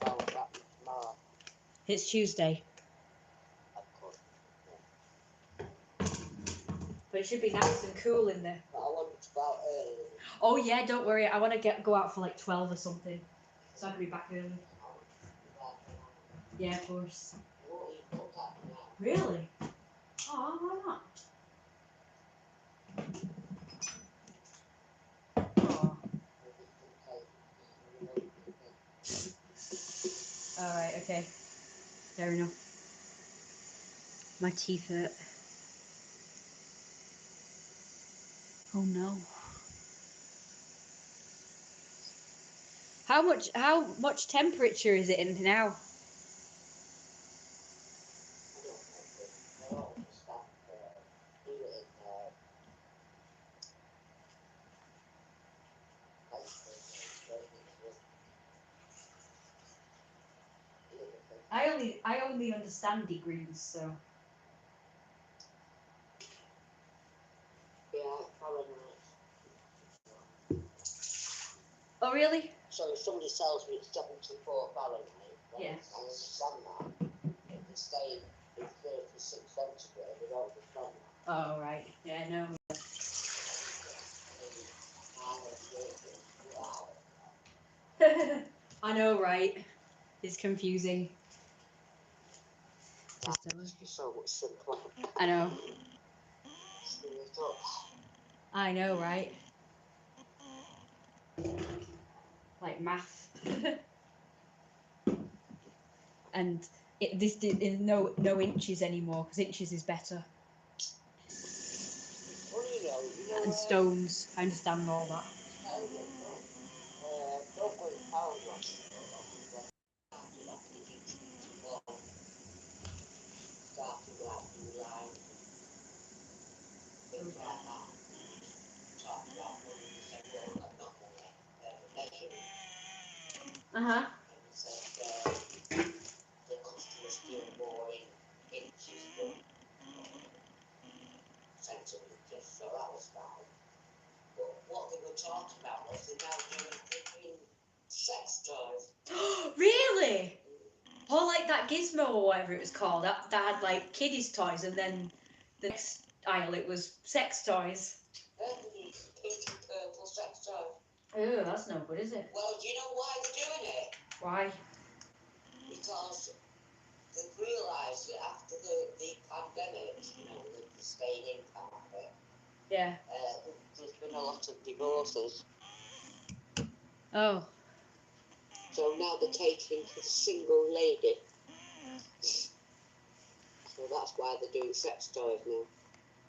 Tomorrow. It's Tuesday. Of course. But it should be nice and cool in there. But I want to go out early. Oh yeah, don't worry. I want to go out for like 12 or something. So I can be back early. Yeah, of course. Really? Oh, why not? Oh. Alright, okay. Fair enough. My teeth hurt. Oh no. How much temperature is it in now? I only understand degrees, so. Yeah, Fahrenheit. Oh really? So if somebody tells me it's 74 Fahrenheit, then Yeah. I understand that. If they stay in 36 centigrade, I don't understand that. Oh right. Yeah, no. I know, right? It's confusing. It's so much simpler. I know. Speed it up. I know, right? like math. And this is no inches anymore because inches is better. Well, And stones. I understand all that. don't go in power wash. Started like new line, things like that. Talked about money, he said, well, not money, measuring. Uh-huh. And he said, the customers feel more in inches than centimetres, so that was fine. But what they were talking about was they're now doing flipping sex toys. Really? Or like that Gizmo or whatever it was called, that had like kiddies toys, and then the next aisle it was sex toys. Pink and purple sex toys. Oh, that's no good, is it? Well, do you know why they're doing it? Why? Because they've realised that after the pandemic, the staying in part of it, Yeah. there's been a lot of divorces. Oh. So now they're catering for the single lady. So that's why they're doing sex toys now.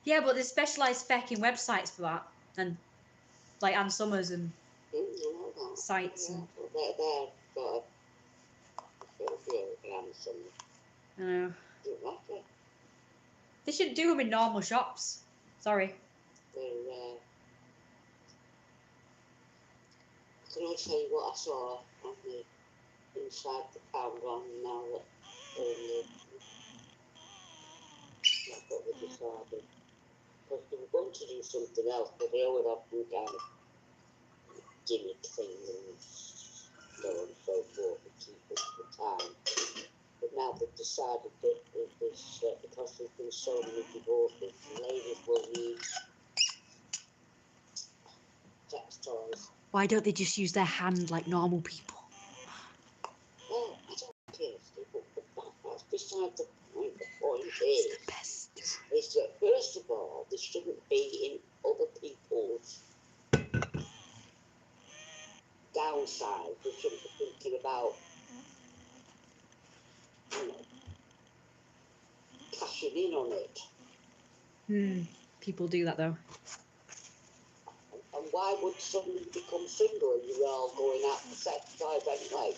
Yeah, but there's specialised specking websites for that, and like Ann Summers and I know that. sites. Yeah, And they're got a real handsome. I know. Don't like it. They should do them in normal shops. Sorry. They're, I can only tell you what I saw on the inside the Poundland now that that's what they decided. Because they were going to do something else, but they always have some kind of gimmick thing and so on and so forth to keep up the time. But now they've decided that this, because there's been so many divorces, ladies will need sex toys. Why don't they just use their hand like normal people? Well, I don't care, Steve, but that's beside the point. The point is that first of all, they shouldn't be in other people's downside. They shouldn't be thinking about, cashing in on it. People do that though. And why would somebody become single and you're all going out for sex toys anyway?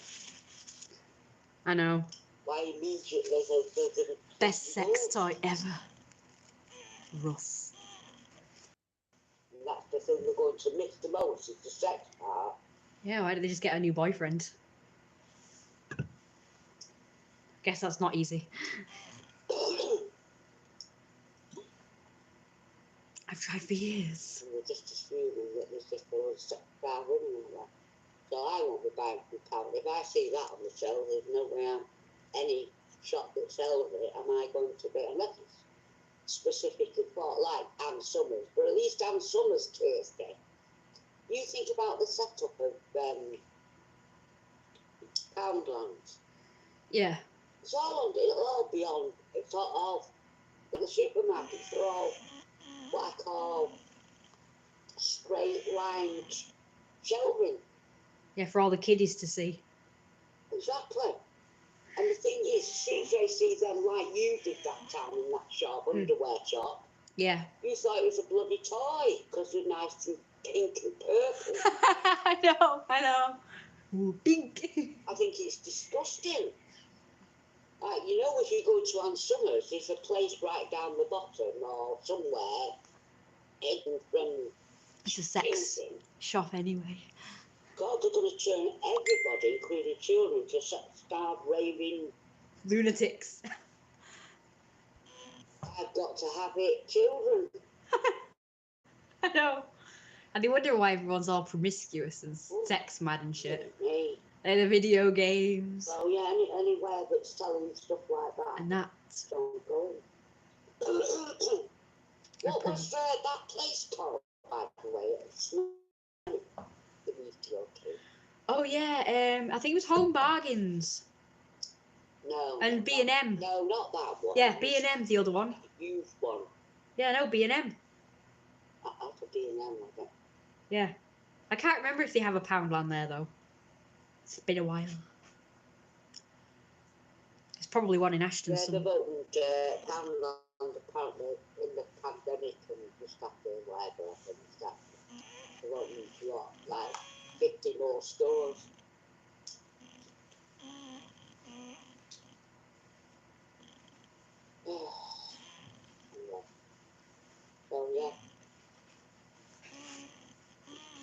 I know. Why immediately there's a Best sex toy ever. Rough. And that's the thing they're going to miss the most, is the sex part. Yeah, why don't they just get a new boyfriend? Guess that's not easy. I've tried for years. And they're just assuming that there's just a lot of sex bar women like that. So I won't be buying from Pound. If I see that on the shelf, there's no way any shop that sells it am I going to be, unless it's specifically for like Ann Summers, but at least Ann Summers tasty. You think about the setup of Poundland. Yeah. It'll all be on. It's all the supermarkets are all what I call straight lined shelving. Yeah, for all the kiddies to see. Exactly. And the thing is, CJ sees them like you did that time in that shop, underwear shop. Yeah. You thought it was a bloody toy because they're nice and pink and purple. I know. Ooh, pink. I think it's disgusting. Like, if you go to Ann Summers, there's a place right down the bottom or somewhere hidden from It's a sex shop anyway. God, they're going to turn everybody, including children, to start raving Lunatics. I've got to have it, children. I know. And they wonder why everyone's all promiscuous and sex mad and shit. Me. And the video games. Well, yeah, anywhere that's selling stuff like that. And that. Don't go. What was that place called, by the way? It's not the mediocre. Oh yeah, I think it was Home Bargains. No. And B&M. No, not that one. Yeah, B&M, the other one. The youth one. Yeah, no, B&M. That's a B&M, I think. Yeah. I can't remember if they have a Poundland there though. It's been a while. There's probably one in Ashton. Yeah, they've opened Downland apparently in the pandemic and just after whatever happened. They've opened what, like 50 more stores. So yeah.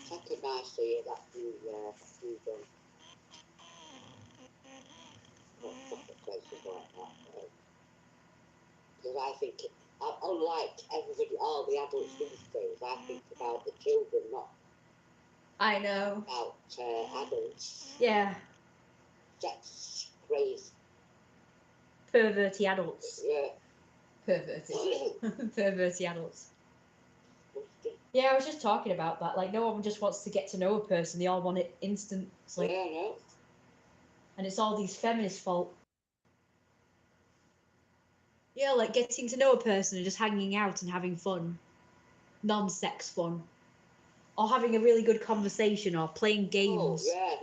Take it nice to hear that you've done places like that. Because I think, unlike everybody, all the adults these days, I think about the children, not I know. about adults. Yeah. Sex craze. Perverty adults. Yeah. Perverty. Perverty adults. Yeah, I was just talking about that. Like, no one just wants to get to know a person. They all want it instant. It's like, yeah, I know. And it's all these feminists' fault. Yeah, like getting to know a person and just hanging out and having fun. Non-sex fun. Or having a really good conversation or playing games. Oh, yeah.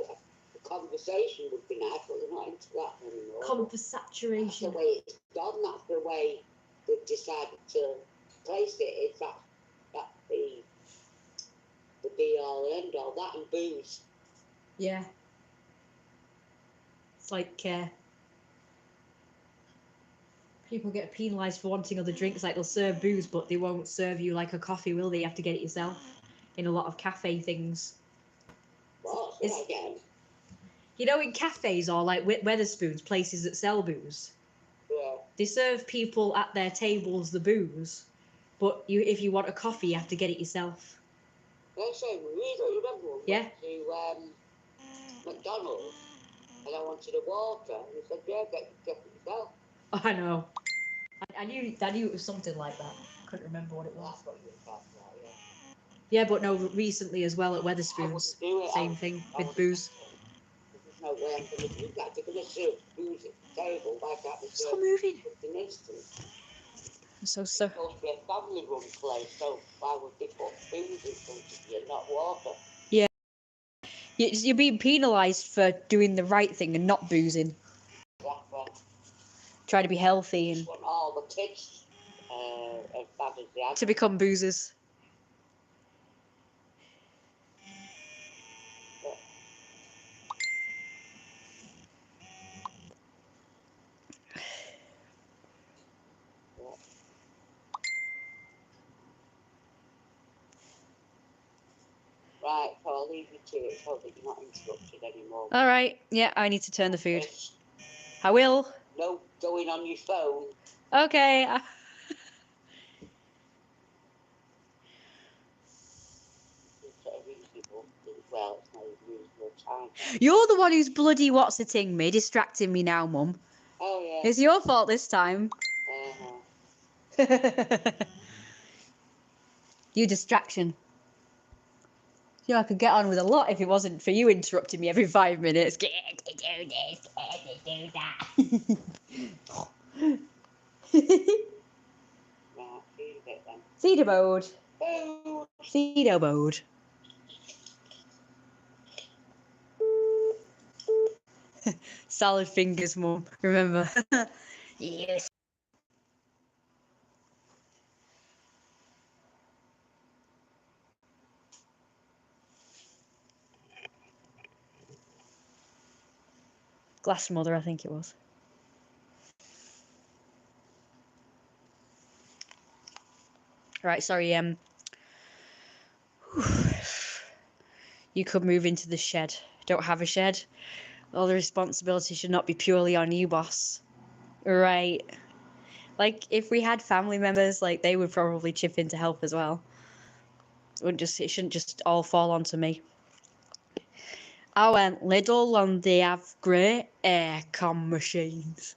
The conversation would be nice, but they're not into that anymore. Conversaturation. That's the way it's done. That's the way they've decided to place it. It's that the be-all, end-all. That and booze. Yeah. It's like people get penalised for wanting other drinks. Like, they'll serve booze, but they won't serve you like a coffee, will they? You have to get it yourself. In a lot of cafe things. What? Say that again? You know, in cafes or like Weatherspoons, places that sell booze. Yeah. They serve people at their tables the booze, but if you want a coffee, you have to get it yourself. They say, you remember when we Yeah. went to McDonald's and I wanted a water, and he said, yeah, get it yourself. Oh, I know. I knew it was something like that. Couldn't remember what it was. That's what you were talking about, yeah. Yeah, but no, recently as well at Weatherspoons. Same thing with booze. There's no way I'm going to do that. They're going to serve booze at the table. Why can't they serve Stop moving. something instant? So. It's supposed to be a family-run place, so why would they put booze in front of you, not water? Yeah. You're being penalised for doing the right thing and not boozing. Exactly. Try to be healthy and want all the kids as bad as they have. to become boozers. Right, so I'll leave you to it so that you're not interrupted anymore. All right. Yeah, I need to turn the food. I will. No going on your phone. Okay. Well, it's not even reasonable time. You're the one who's bloody what's-it-ing me, distracting me now, Mum. Oh, yeah. It's your fault this time. You distraction. You know, I could get on with a lot if it wasn't for you interrupting me every 5 minutes. Get to do this, get to do that. Right, feed a bit then. Feeder mode. Feeder mode. Salad fingers, Mum. Remember? Yes. Glass mother, I think it was. Right, sorry, you could move into the shed. Don't have a shed. All the responsibility should not be purely on you, boss. Right. Like, if we had family members, like, they would probably chip in to help as well. It shouldn't just all fall onto me. I went Lidl and they have great aircon machines.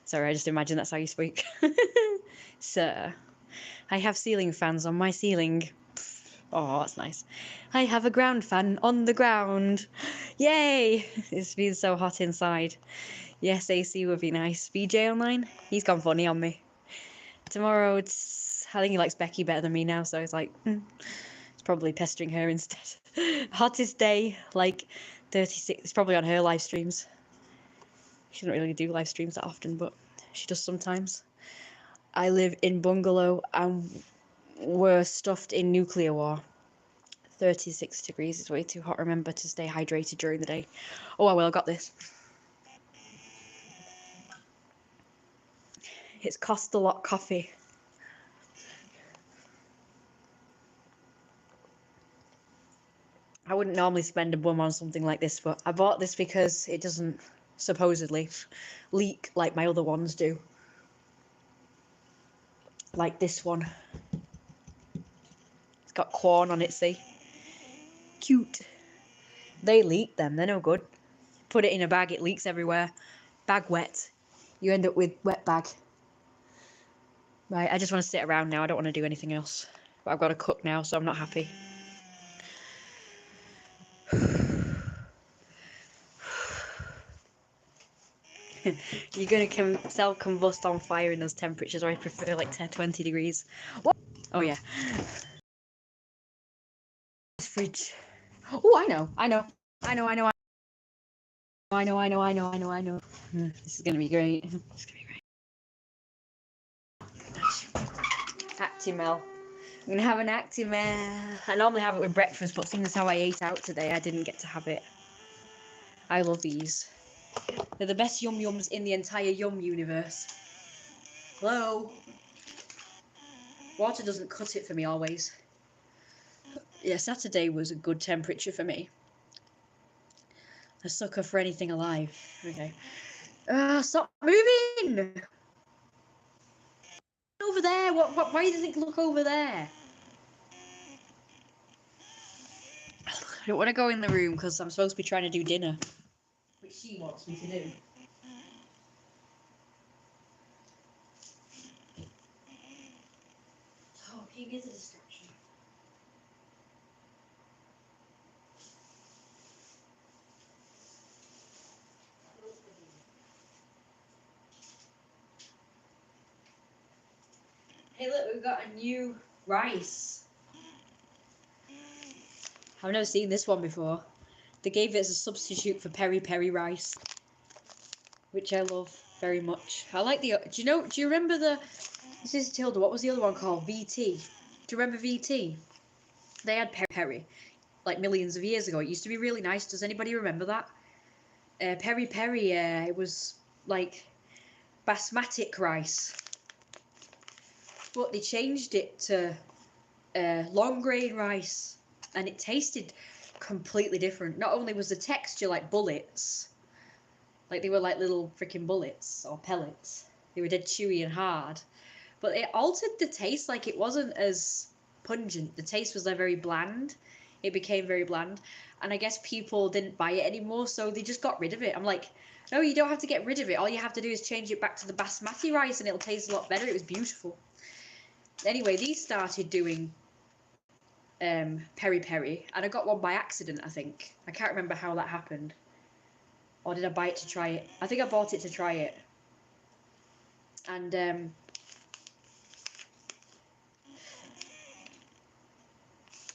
Sorry, I just imagine that's how you speak. Sir, I have ceiling fans on my ceiling. Oh, that's nice. I have a ground fan on the ground. Yay! It's been so hot inside. Yes, AC would be nice. VJ online? He's gone funny on me. Tomorrow, I think he likes Becky better than me now, so it's like, it's probably pestering her instead. Hottest day, like 36. It's probably on her live streams. She doesn't really do live streams that often, but she does sometimes. I live in bungalow and we're stuffed in nuclear war. 36 degrees is way too hot. Remember to stay hydrated during the day. Oh, I got this. It's Cost a Lot coffee. I wouldn't normally spend a bum on something like this, but I bought this because it doesn't supposedly leak like my other ones do. Like this one. It's got corn on it, see? Cute. They leak them, they're no good. Put it in a bag, it leaks everywhere. Bag wet. You end up with wet bag. Right, I just want to sit around now. I don't want to do anything else. But I've got to cook now, so I'm not happy. You're going to self-combust on fire in those temperatures, or I prefer like 10, 20 degrees. What? Oh, yeah. This fridge. Oh, I know. This is going to be great. Actimel. I'm going to have an Actimel. I normally have it with breakfast, but seeing as how I ate out today, I didn't get to have it. I love these. They're the best yum yums in the entire yum universe. Hello? Water doesn't cut it for me always. Yeah, Saturday was a good temperature for me. A sucker for anything alive. Okay. Stop moving! Over there! Why does it look over there? I don't want to go in the room because I'm supposed to be trying to do dinner. Which she wants me to do. Talking is a distraction. Hey look, we've got a new rice. I've never seen this one before. They gave it as a substitute for peri peri rice, which I love very much. I like the. Do you remember the? This is Tilda. What was the other one called? VT. Do you remember VT? They had peri peri, like millions of years ago. It used to be really nice. Does anybody remember that? Peri peri. It was like basmati rice, but they changed it to long grain rice, and it tasted completely different. Not only was the texture like bullets, like they were like little freaking bullets or pellets. They were dead chewy and hard, but it altered the taste. Like it wasn't as pungent. The taste was like very bland. It became very bland, and I guess people didn't buy it anymore, so they just got rid of it. I'm like, no, you don't have to get rid of it. All you have to do is change it back to the basmati rice, and it'll taste a lot better. It was beautiful. Anyway, these started doing peri peri, and I got one by accident. I think I can't remember how that happened, or did I buy it to try it? I think I bought it to try it, and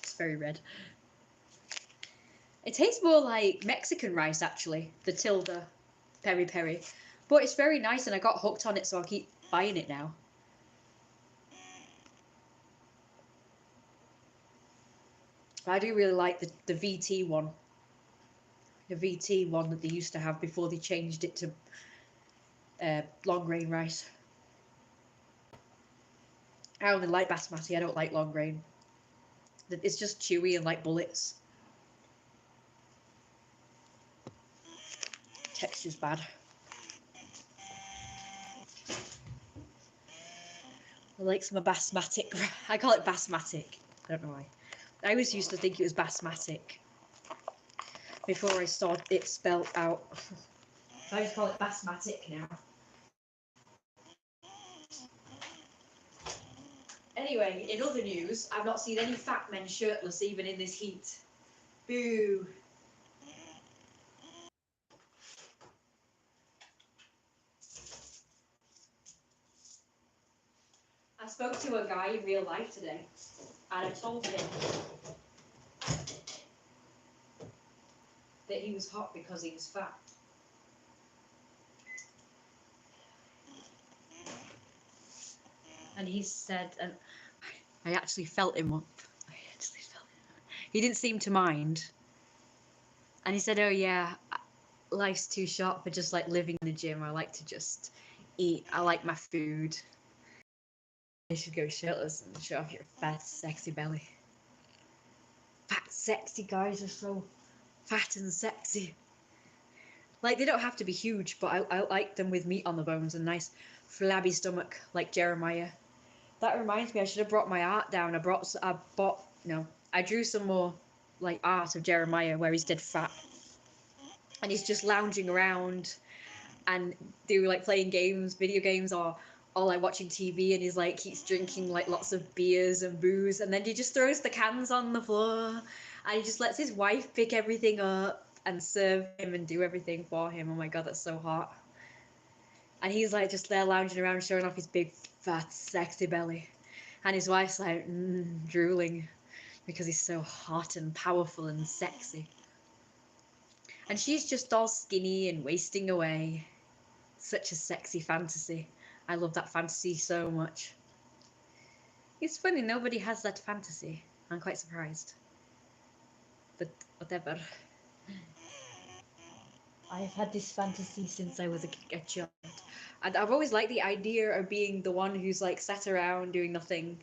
it's very red. It tastes more like Mexican rice actually, the Tilda peri peri, but it's very nice, and I got hooked on it, so I'll keep buying it now. I do really like the VT one. The VT one that they used to have before they changed it to long grain rice. I only like basmati, I don't like long grain. It's just chewy and like bullets. Texture's bad. I like some basmatic. I call it basmatic. I don't know why. I always used to think it was basmatic before I saw it spelled out. I just call it basmatic now. Anyway, in other news, I've not seen any fat men shirtless even in this heat. Boo. I spoke to a guy in real life today, and I told him that he was hot because he was fat. And he said, and I actually felt him up. I actually felt him. He didn't seem to mind. And he said, "Oh yeah, life's too short for just like living in the gym. I like to just eat. I like my food. You should go shirtless and show off your fat, sexy belly." Fat, sexy guys are so fat and sexy. Like, they don't have to be huge, but I like them with meat on the bones and nice flabby stomach, like Jeremiah. That reminds me, I should have brought my art down. I drew some more like art of Jeremiah where he's dead fat, and he's just lounging around, and they were like playing games, video games, or like watching TV, and he's like keeps drinking like lots of beers and booze, and then he just throws the cans on the floor, and he just lets his wife pick everything up and serve him and do everything for him. Oh my god, that's so hot. And he's like just there lounging around showing off his big fat sexy belly, and his wife's like drooling because he's so hot and powerful and sexy, and she's just all skinny and wasting away. Such a sexy fantasy. I love that fantasy so much. It's funny, nobody has that fantasy. I'm quite surprised. But whatever. I've had this fantasy since I was a child. And I've always liked the idea of being the one who's like sat around doing nothing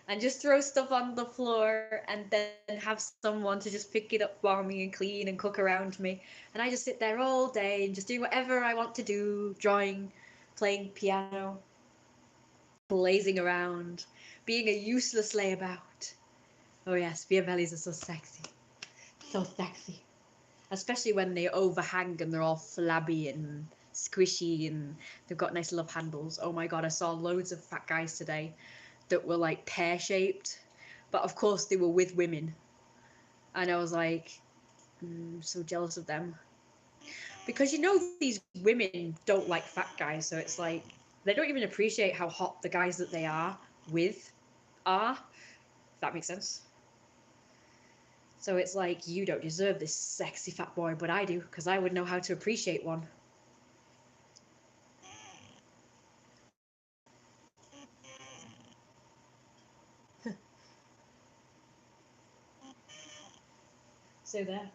and just throw stuff on the floor and then have someone to just pick it up for me and clean and cook around me. And I just sit there all day and just do whatever I want to do, drawing, playing piano, blazing around, being a useless layabout. Oh yes, beer bellies are so sexy. So sexy. Especially when they overhang and they're all flabby and squishy and they've got nice love handles. Oh my god, I saw loads of fat guys today that were like pear-shaped, but of course they were with women. And I was like, so jealous of them. Because you know these women don't like fat guys, so it's like they don't even appreciate how hot the guys that they are with are. If that makes sense. So it's like, you don't deserve this sexy fat boy, but I do, because I would know how to appreciate one. So there.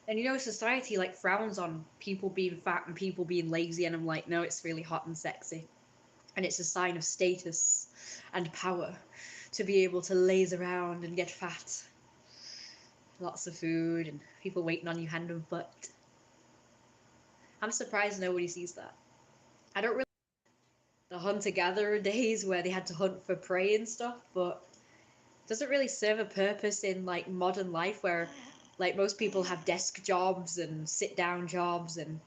And you know, society like frowns on people being fat and people being lazy, and I'm like, no, it's really hot and sexy. And it's a sign of status and power to be able to laze around and get fat. Lots of food and people waiting on you hand and foot. I'm surprised nobody sees that. I don't really the hunter-gatherer days where they had to hunt for prey and stuff, but it doesn't really serve a purpose in like modern life where like most people have desk jobs and sit-down jobs and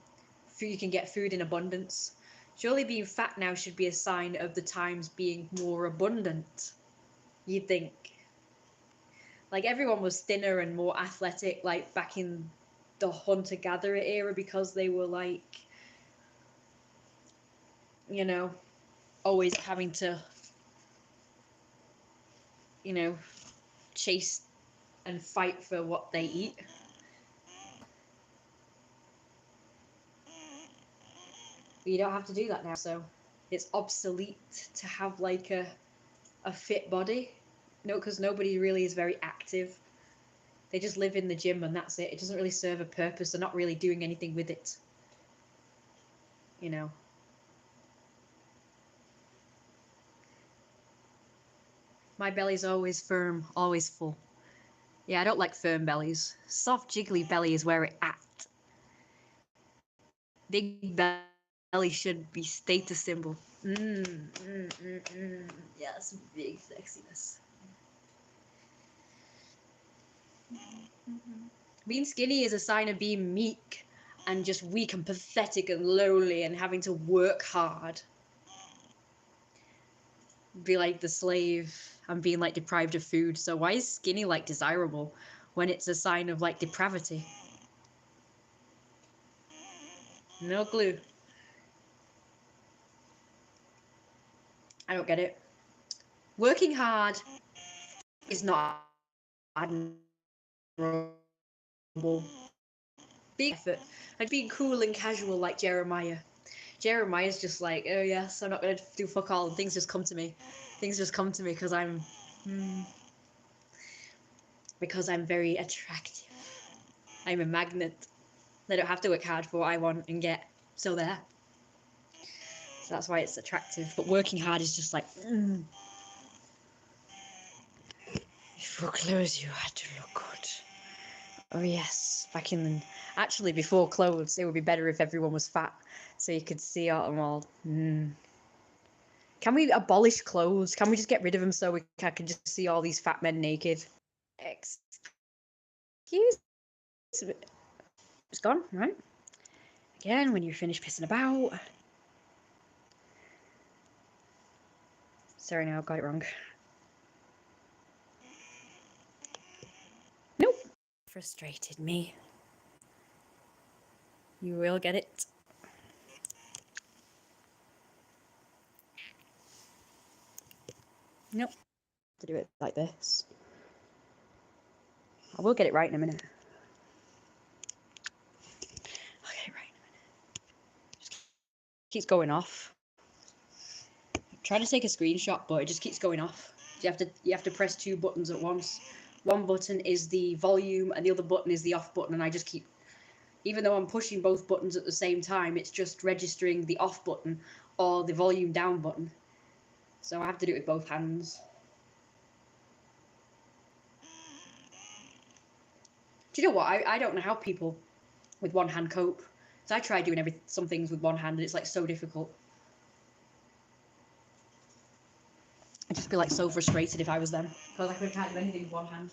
you can get food in abundance. Surely being fat now should be a sign of the times being more abundant, you'd think. Like everyone was thinner and more athletic like back in the hunter-gatherer era because they were like, you know, always having to, you know, chase and fight for what they eat. But you don't have to do that now, so it's obsolete to have like a fit body. No, because nobody really is very active. They just live in the gym and that's it. It doesn't really serve a purpose. They're not really doing anything with it. You know. My belly's always firm, always full. Yeah, I don't like firm bellies. Soft, jiggly belly is where it at. Big belly should be status symbol. Yes, big sexiness. Being skinny is a sign of being meek and just weak and pathetic and lowly and having to work hard. Be like the slave and being like deprived of food. So why is skinny like desirable when it's a sign of like depravity? No clue. I don't get it. Working hard is not admirable. Big effort. Like being cool and casual like Jeremiah. Jeremiah's just like, oh yes, I'm not gonna do fuck all, and things just come to me. Things just come to me because I'm very attractive. I'm a magnet. I don't have to work hard for what I want and get. So there. So that's why it's attractive. But working hard is just like, Before clothes, you had to look good. Oh yes, back in the... Actually, before clothes, it would be better if everyone was fat, so you could see them all. Can we abolish clothes? Can we just get rid of them so I can just see all these fat men naked? Excuse me. It's gone, right? Again, when you're finished pissing about. Sorry, no, I got it wrong. Nope. Frustrated me. You will get it. Nope. To do it like this. I will get it right in a minute. I'll get it right in a minute. Just keeps going off. I'm trying to take a screenshot, but it just keeps going off. You have to press two buttons at once. One button is the volume and the other button is the off button, and I just keep, even though I'm pushing both buttons at the same time, it's just registering the off button or the volume down button. So I have to do it with both hands. Do you know what? I don't know how people with one hand cope. So I try doing some things with one hand, and it's like so difficult. I'd just be like so frustrated if I was them, because I can't do anything with one hand.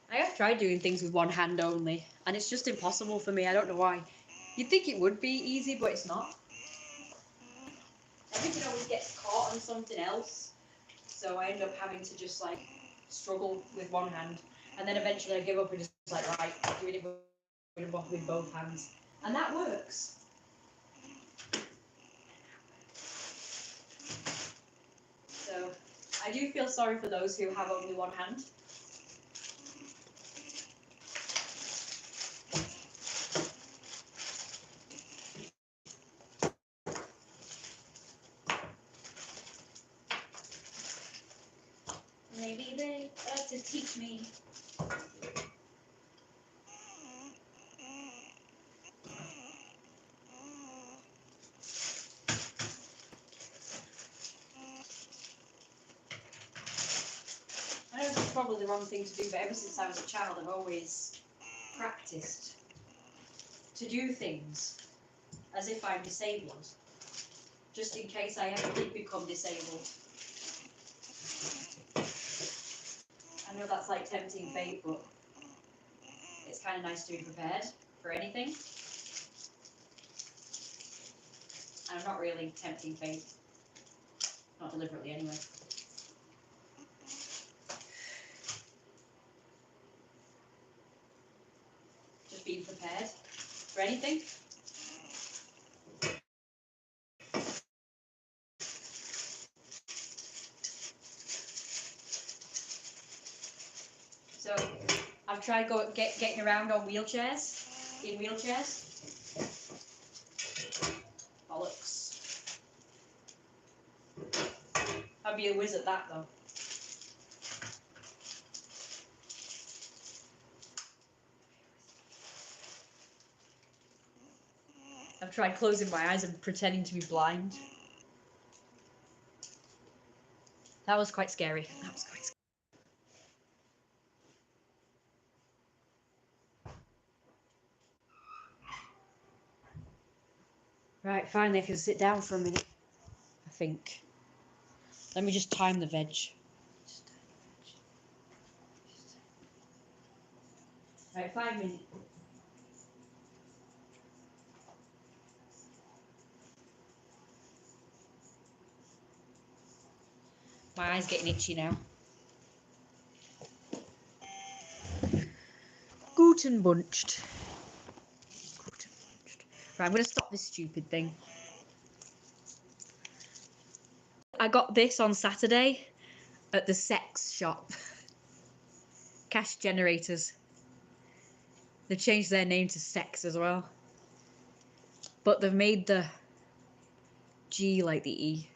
I have tried doing things with one hand only, and it's just impossible for me. I don't know why. You'd think it would be easy, but it's not. Everything always gets caught on something else, so I end up having to just like struggle with one hand, and then eventually I give up and just like, right, doing it with both hands, and that works. So I do feel sorry for those who have only one hand. Maybe they have to teach me. I know it's probably the wrong thing to do, but ever since I was a child, I've always practiced to do things as if I'm disabled, just in case I ever did become disabled. I know that's like tempting fate, but it's kind of nice to be prepared for anything. And I'm not really tempting fate. Not deliberately, anyway. Just being prepared for anything. So I've tried getting around on wheelchairs, in wheelchairs. Bollocks. I'd be a whiz at that though. I've tried closing my eyes and pretending to be blind. That was quite scary. That was quite scary. Right, finally I can sit down for a minute, I think. Let me just time the veg. Right, 5 minutes. My eye's getting itchy now. Guten bunched. Right, I'm going to stop this stupid thing. I got this on Saturday at the sex shop. Cash generators. They've changed their name to sex as well. But they've made the G like the E.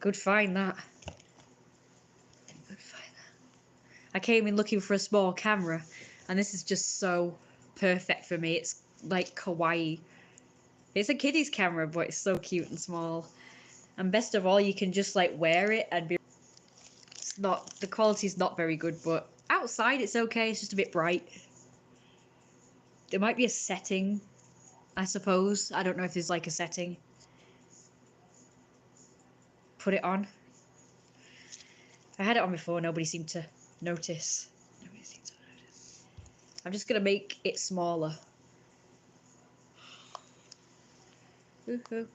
Good find that. Good find that. I came in looking for a small camera, and this is just so perfect for me. It's like kawaii. It's a kiddie's camera, but it's so cute and small. And best of all, you can just like wear it and be. It's not, the quality's not very good, but outside it's okay. It's just a bit bright. There might be a setting, I suppose. I don't know if there's like a setting. Put it on. I had it on before. Nobody seemed to notice. I'm just gonna make it smaller. So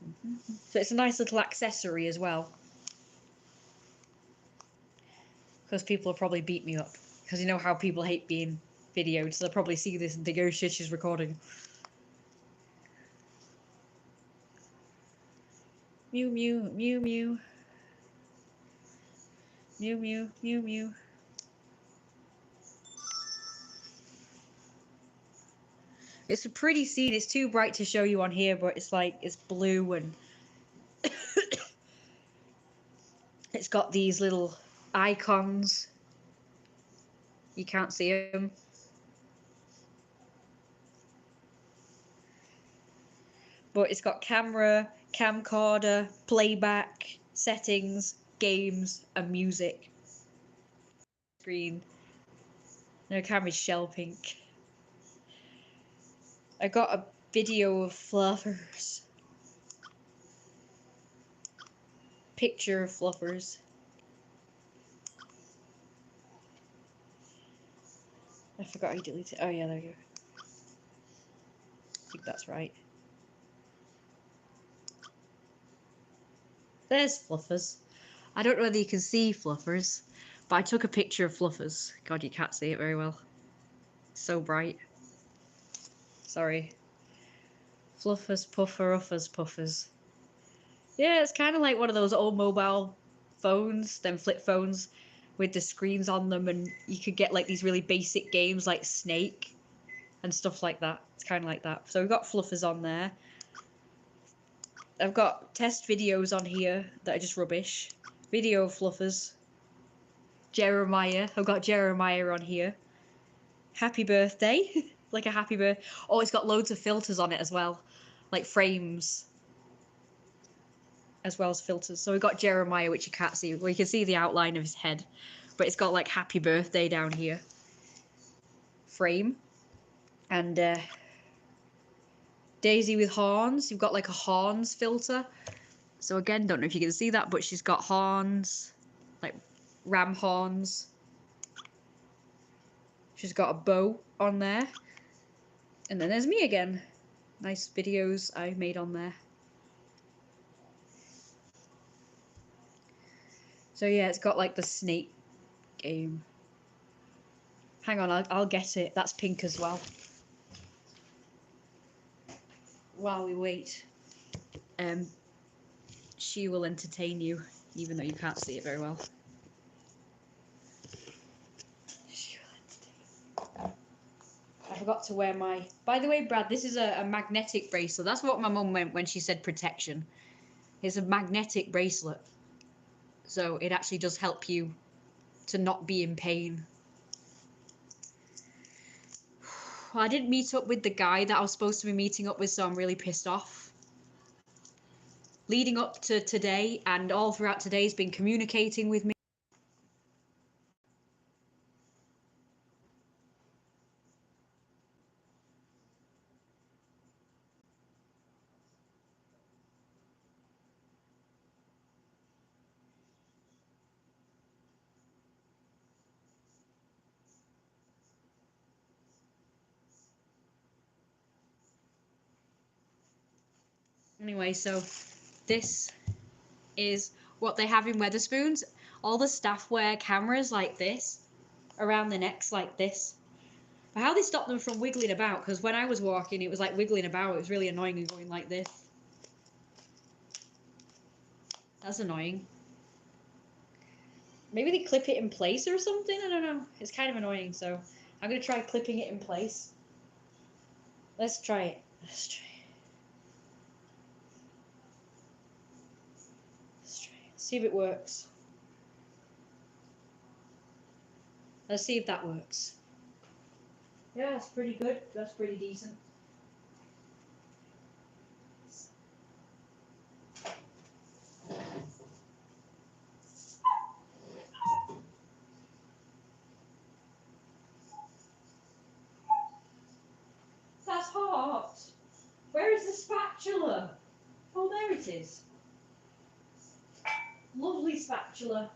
it's a nice little accessory as well. Because people will probably beat me up. Because you know how people hate being videoed, so they'll probably see this and think, oh shit, she's recording. Mew mew, mew mew. Mew mew, mew mew. It's a pretty scene. It's too bright to show you on here, but it's like, it's blue and it's got these little icons. You can't see them. But it's got camera, camcorder, playback, settings, games, and music. Screen. No, camera's shell pink. I got a video of fluffers. Picture of fluffers. I forgot I deleted it. Oh yeah, there you go. I think that's right. There's fluffers. I don't know whether you can see fluffers, but I took a picture of fluffers. God, you can't see it very well. It's so bright. Sorry. Fluffers, puffer, uffers, puffers. Yeah, it's kind of like one of those old mobile phones, them flip phones with the screens on them, and you could get like these really basic games like Snake and stuff like that. It's kind of like that. So we've got fluffers on there. I've got test videos on here that are just rubbish. Video fluffers. Jeremiah. I've got Jeremiah on here. Happy birthday. Like a happy birthday. Oh, it's got loads of filters on it as well. Like frames. As well as filters. So we've got Jeremiah, which you can't see. Well, you can see the outline of his head. But it's got like happy birthday down here. Frame. And Daisy with horns. You've got like a horns filter. So again, don't know if you can see that, but she's got horns. Like ram horns. She's got a bow on there. And then there's me again. Nice videos I made on there. So yeah, it's got like the snake game. Hang on, I'll get it. That's pink as well. While we wait, she will entertain you, even though you can't see it very well. I forgot to wear my... By the way, Brad, this is a magnetic bracelet. That's what my mum meant when she said protection. It's a magnetic bracelet. So it actually does help you to not be in pain. I didn't meet up with the guy that I was supposed to be meeting up with, so I'm really pissed off. Leading up to today and all throughout today, he's been communicating with me. Anyway, so this is what they have in Weatherspoons. All the staff wear cameras like this around their necks like this. But how they stop them from wiggling about, because when I was walking it was like wiggling about, it was really annoying and going like this. That's annoying. Maybe they clip it in place or something, I don't know. It's kind of annoying, so I'm going to try clipping it in place. Let's try it. Let's try it. Let's try it. See if it works. Let's see if that works. Yeah, that's pretty good. That's pretty decent. That's hot. Where is the spatula? Oh, there it is. Lovely spatula.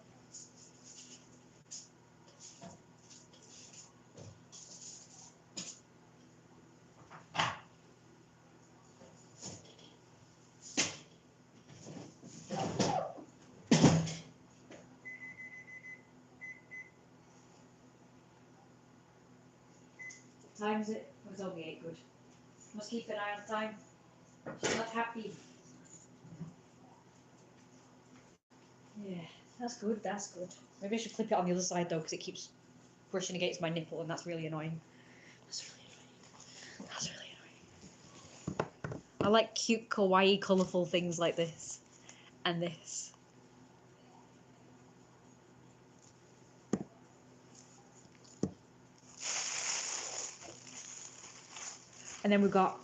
Time is it? It was only 8 good. Must keep an eye on the time. She's not happy. Yeah, that's good, that's good. Maybe I should clip it on the other side though, because it keeps brushing against my nipple and that's really annoying. That's really annoying. That's really annoying. I like cute, kawaii, colourful things like this. And this. And then we've got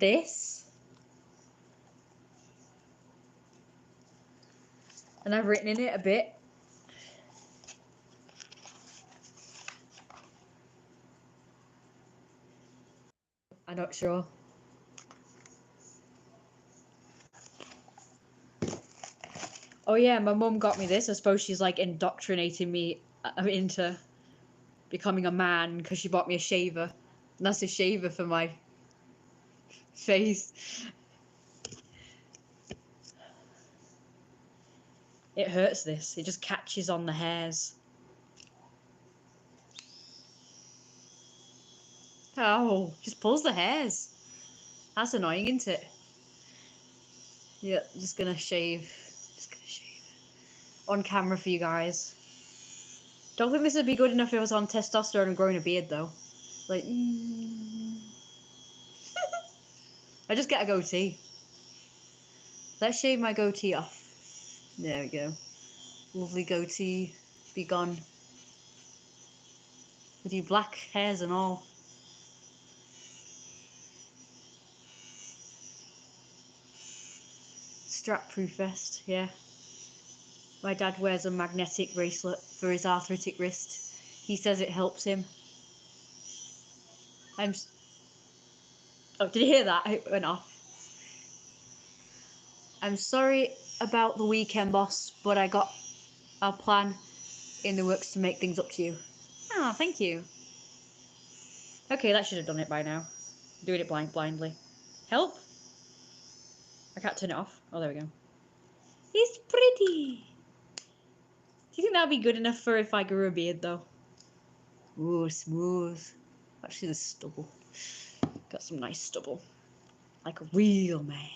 this. And I've written in it a bit. I'm not sure. Oh yeah, my mum got me this. I suppose she's like indoctrinating me into becoming a man because she bought me a shaver. And that's a shaver for my face. It hurts this. It just catches on the hairs. Oh, just pulls the hairs. That's annoying, isn't it? Yeah, just gonna shave. Just gonna shave. On camera for you guys. Don't think this would be good enough if I was on testosterone and growing a beard though. Like, I just get a goatee. Let's shave my goatee off. There we go. Lovely goatee. Be gone. With your black hairs and all. Strap-proof vest, yeah. My dad wears a magnetic bracelet for his arthritic wrist. He says it helps him. Oh, did you hear that? It went off. I'm sorry about the weekend, boss, but I got a plan in the works to make things up to you. Oh, thank you. Okay, that should have done it by now. Doing it blindly. Help? I can't turn it off. Oh, there we go. It's pretty. Do you think that'd be good enough for if I grew a beard, though? Ooh, smooth. Actually, the stubble. Got some nice stubble. Like a real man.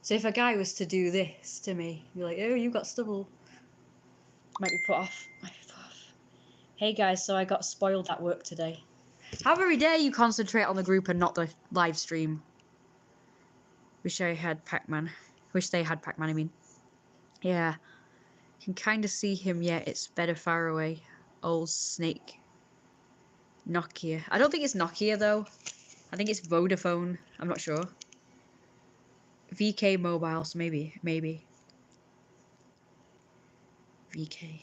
So if a guy was to do this to me, you're like, oh, you got stubble. Might be put off. Might be put off. Hey guys, so I got spoiled at work today. How very dare you concentrate on the group and not the live stream? Wish I had Pac-Man. Wish they had Pac-Man, I mean. Yeah. Can kind of see him yet. It's better far away. Old snake. Nokia. I don't think it's Nokia though. I think it's Vodafone. I'm not sure. VK Mobile, so maybe. VK.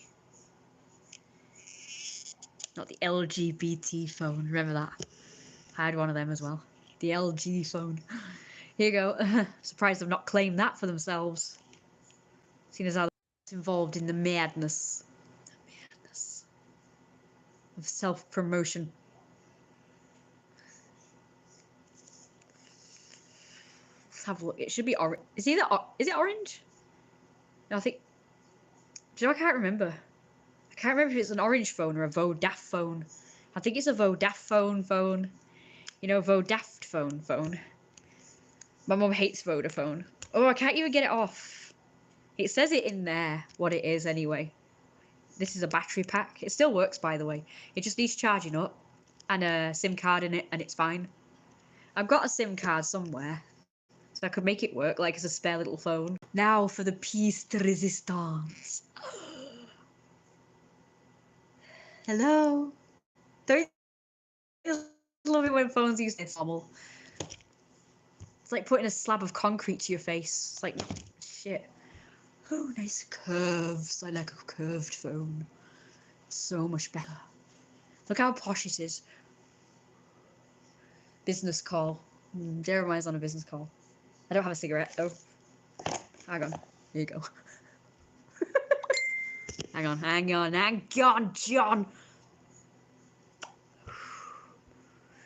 Not the LGBT phone. Remember that? I had one of them as well. The LG phone. Here you go. Surprised they've not claimed that for themselves. Seeing as how they're involved in the madness. The madness of self-promotion. have a look. It should be orange. Is it orange? No, I think. Do you know, I can't remember. I can't remember if it's an orange phone or a Vodafone. I think it's a Vodafone. You know, Vodafone. My mum hates Vodafone. Oh, I can't even get it off. It says it in there, what it is anyway. This is a battery pack. It still works, by the way. It just needs charging up and a SIM card in it, and it's fine. I've got a SIM card somewhere, so I could make it work like as a spare little phone. Now for the piece de resistance. Hello. Don't you love it when phones use this normal? It's like putting a slab of concrete to your face. It's like, shit. Oh, nice curves. I like a curved phone. So much better. Look how posh it is. Business call. Jeremiah's on a business call. I don't have a cigarette though. Hang on. Here you go. hang on, John.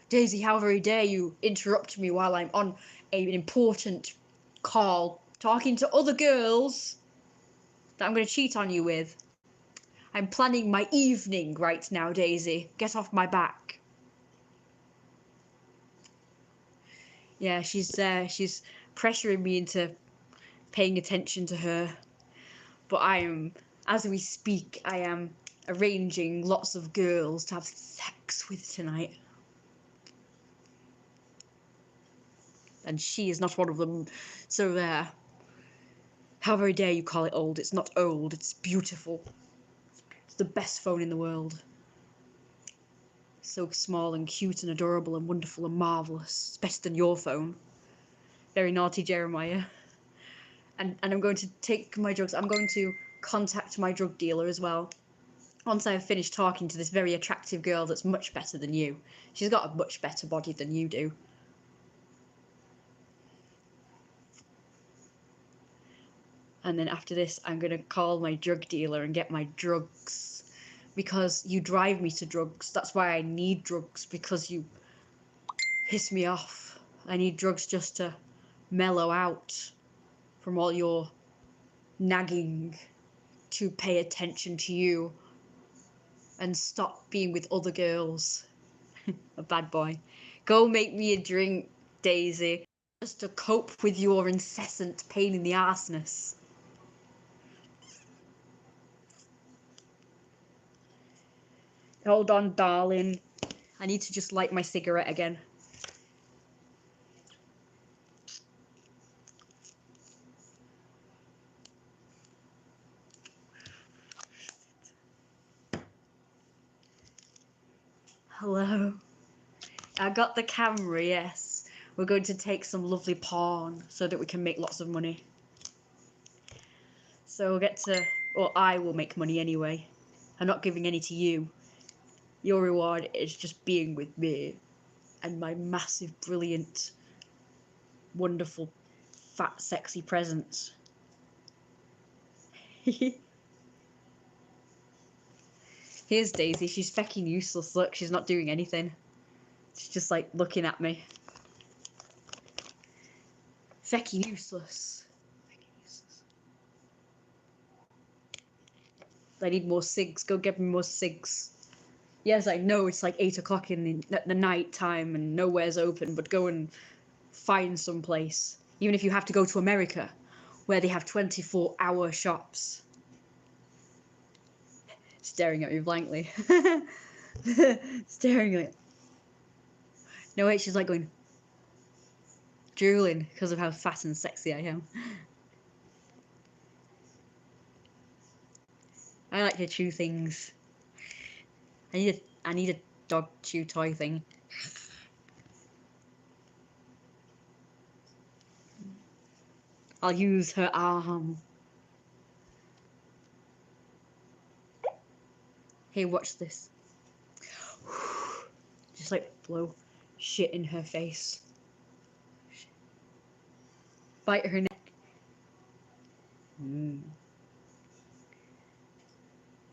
Daisy, how very dare you interrupt me while I'm on an important call talking to other girls that I'm going to cheat on you with. I'm planning my evening right now, Daisy. Get off my back. Yeah, she's pressuring me into paying attention to her. But as we speak, I am arranging lots of girls to have sex with tonight. And she is not one of them. So there. How very dare you call it old? It's not old, it's beautiful. It's the best phone in the world. So small and cute and adorable and wonderful and marvellous. It's better than your phone. Very naughty Jeremiah. And I'm going to take my drugs. I'm going to contact my drug dealer as well. Once I've finished talking to this very attractive girl that's much better than you. She's got a much better body than you do. And then after this, I'm going to call my drug dealer and get my drugs. Because you drive me to drugs. That's why I need drugs, because you piss me off. I need drugs just to mellow out from all your nagging to pay attention to you and stop being with other girls. A bad boy. Go make me a drink, Daisy, just to cope with your incessant pain in the arseness. Hold on, darling. I need to just light my cigarette again. Hello. I got the camera, yes. We're going to take some lovely porn so that we can make lots of money. So we'll get to... Well, I will make money anyway. I'm not giving any to you. Your reward is just being with me and my massive, brilliant, wonderful, fat, sexy presence. Here's Daisy. She's fucking useless. Look, she's not doing anything. She's just like looking at me. Fucking useless. I need more cigs. Go get me more cigs. Yes, I know it's like 8 o'clock in the night time and nowhere's open, but go and find some place. Even if you have to go to America, where they have 24-hour shops. Staring at me blankly. Staring at me. No, wait, she's like going... drooling because of how fat and sexy I am. I like to chew things. I need a dog chew toy thing. I'll use her arm. Hey, watch this. Just like blow shit in her face. Bite her neck.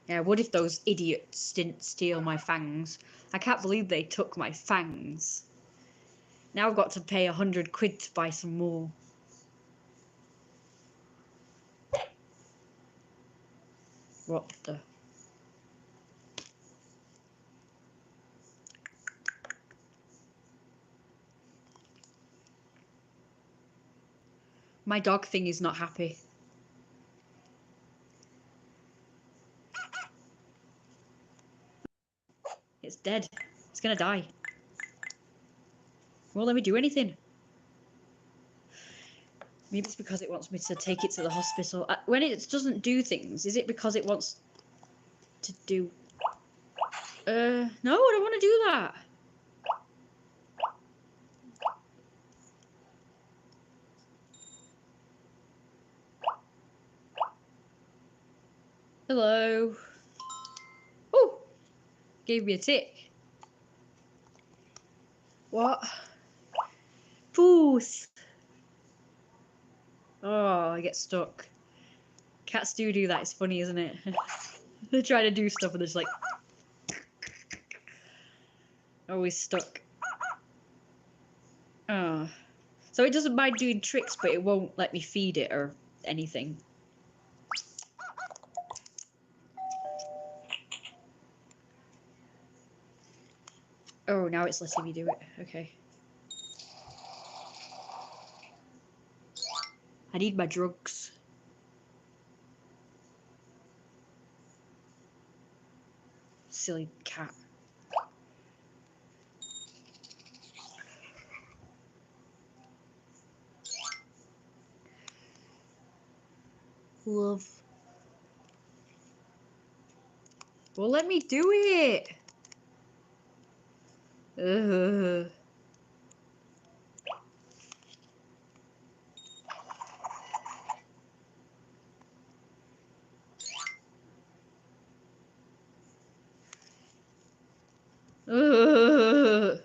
Yeah, what if those idiots didn't steal my fangs? I can't believe they took my fangs. Now I've got to pay 100 quid to buy some more. What the? My dog thing is not happy. It's dead. It's gonna die. Won't let me do anything. Maybe it's because it wants me to take it to the hospital. When it doesn't do things, is it because it wants to do... No, I don't want to do that. Hello. Oh, gave me a tick. What? Poos. Oh, I get stuck. Cats do that. It's funny, isn't it? They're trying to do stuff and they're just like... always stuck. Oh. So it doesn't mind doing tricks, but it won't let me feed it or anything. Oh, now it's letting me do it. Okay. I need my drugs. Silly cat. Love. Well, let me do it. Ugh. Ugh.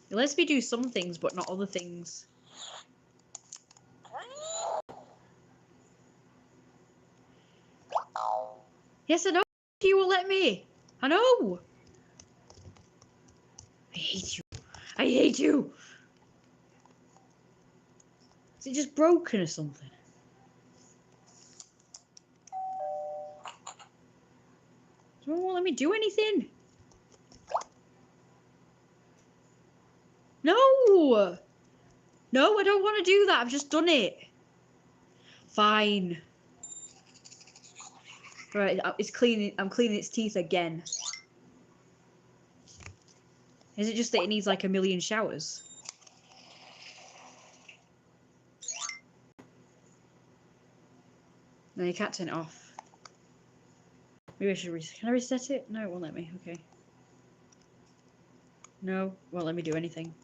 It lets me do some things, but not other things. Yes, I know. You will let me. I know. I hate you. I hate you. Is it just broken or something? Someone won't let me do anything. No. No, I don't want to do that. I've just done it. Fine. Right, it's cleaning. I'm cleaning its teeth again. Is it just that it needs like a million showers? No, you can't turn it off. Maybe I should can I reset it? No, it won't let me. Okay. No, won't let me do anything.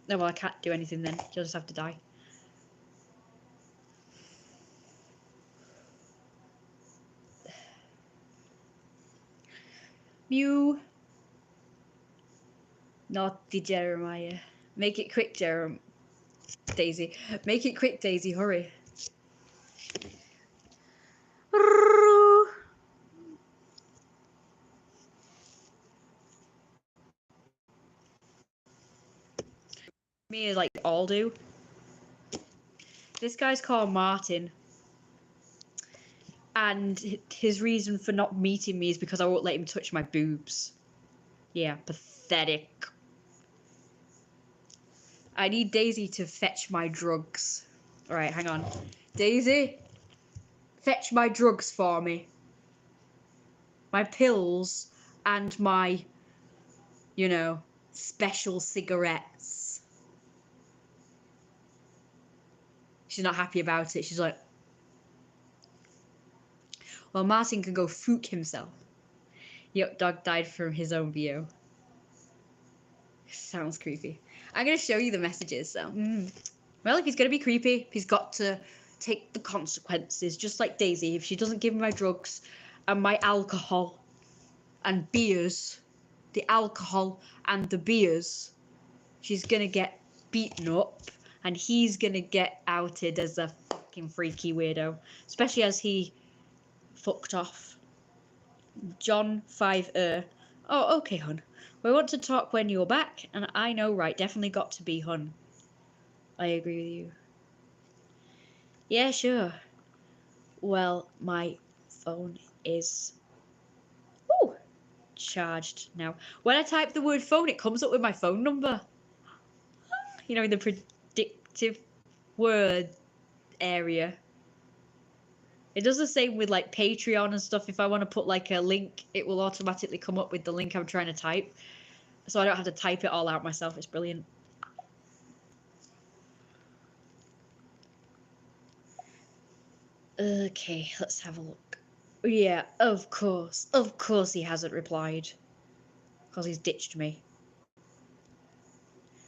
No, well, I can't do anything then. You'll just have to die. Mew. Naughty Jeremiah. Make it quick, Daisy. Make it quick, Daisy. Hurry. Me like all do. This guy's called Martin. And his reason for not meeting me is because I won't let him touch my boobs. Yeah, pathetic. I need Daisy to fetch my drugs. Alright, hang on. Daisy, fetch my drugs for me. My pills and my, you know, special cigarettes. She's not happy about it. She's like, well, Martin can go fook himself. Yuck, dog died from his own VO. Sounds creepy. I'm going to show you the messages, so. Well, if he's going to be creepy, he's got to take the consequences. Just like Daisy, if she doesn't give me my drugs and my alcohol and beers, the alcohol and the beers, she's going to get beaten up and he's going to get outed as a fucking freaky weirdo. Especially as he fucked off. John 5 Oh, okay, hun. We want to talk when you're back, and I know, right, definitely got to be, hun. I agree with you. Yeah, sure. Well, my phone is charged now. When I type the word phone, it comes up with my phone number. You know, in the predictive word area. It does the same with like Patreon and stuff. If I want to put like a link, it will automatically come up with the link I'm trying to type. So I don't have to type it all out myself. It's brilliant. Okay, let's have a look. Yeah, of course. Of course he hasn't replied. Because he's ditched me.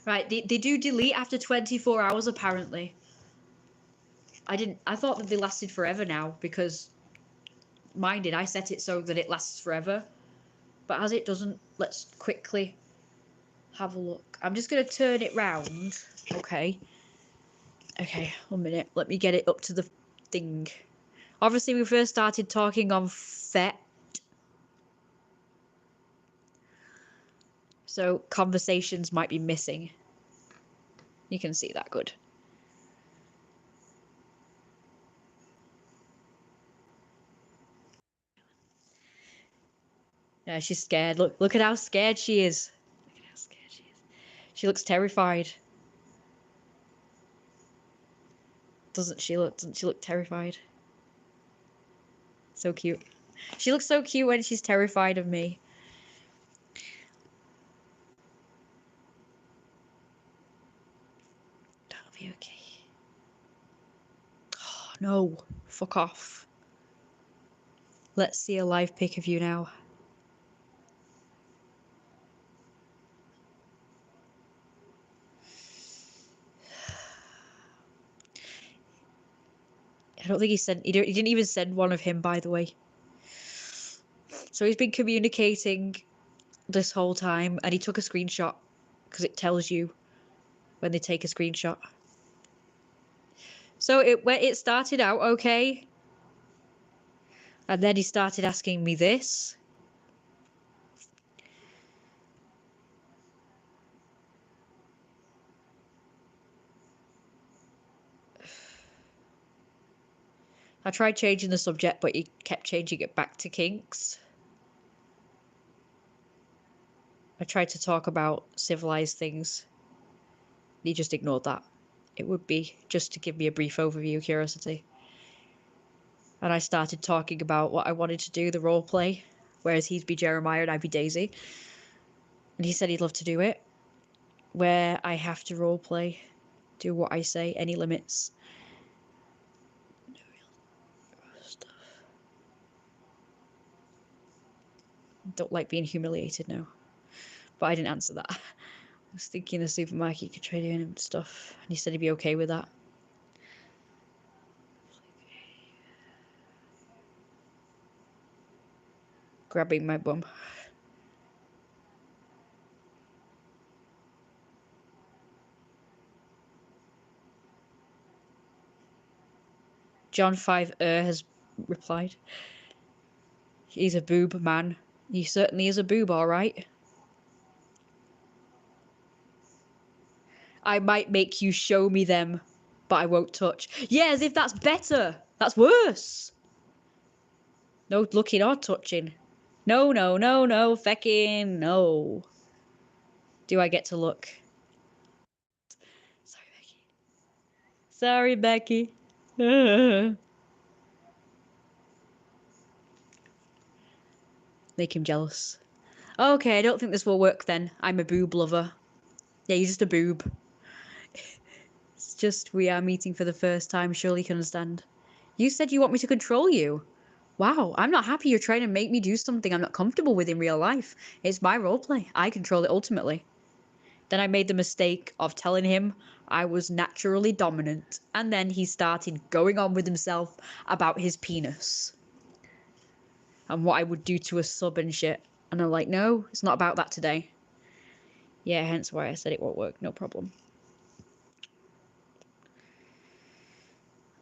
Right, they do delete after 24 hours apparently. I thought that they lasted forever now because mine did. I set it so that it lasts forever. But as it doesn't, let's quickly have a look. I'm just going to turn it round. Okay. Okay, 1 minute. Let me get it up to the thing. Obviously, we first started talking on FET. So conversations might be missing. You can see that good. Yeah, she's scared. Look at how scared she is. Look at how scared she is. She looks terrified. Doesn't she look terrified? So cute. She looks so cute when she's terrified of me. That'll be okay. Oh, no. Fuck off. Let's see a live pic of you now. I don't think he didn't even send one of him, by the way. So he's been communicating this whole time, and he took a screenshot because it tells you when they take a screenshot. So it started out okay, and then he started asking me this. I tried changing the subject, but he kept changing it back to kinks. I tried to talk about civilized things. He just ignored that. It would be just to give me a brief overview, curiosity. And I started talking about what I wanted to do, the role play, whereas he'd be Jeremiah and I'd be Daisy. And he said he'd love to do it, where I have to role play, do what I say, any limits. No real stuff. Don't like being humiliated now. But I didn't answer that. I was thinking the supermarket could try doing stuff, and he said he'd be okay with that. Grabbing my bum. John 5 has replied. He's a boob man. He certainly is a boob, alright. I might make you show me them, but I won't touch. Yeah, as if that's better. That's worse. No looking or touching. No, no, no, no, fecking, no. Do I get to look? Sorry, Becky. Sorry, Becky. Make him jealous. Okay, I don't think this will work then. I'm a boob lover. Yeah, you're just a boob. It's just we are meeting for the first time. Surely you can understand. You said you want me to control you. Wow, I'm not happy you're trying to make me do something I'm not comfortable with in real life. It's my roleplay. I control it ultimately. Then I made the mistake of telling him I was naturally dominant, and then he started going on with himself about his penis and what I would do to a sub and shit. And I'm like, no, it's not about that today. Yeah, hence why I said it won't work. No problem.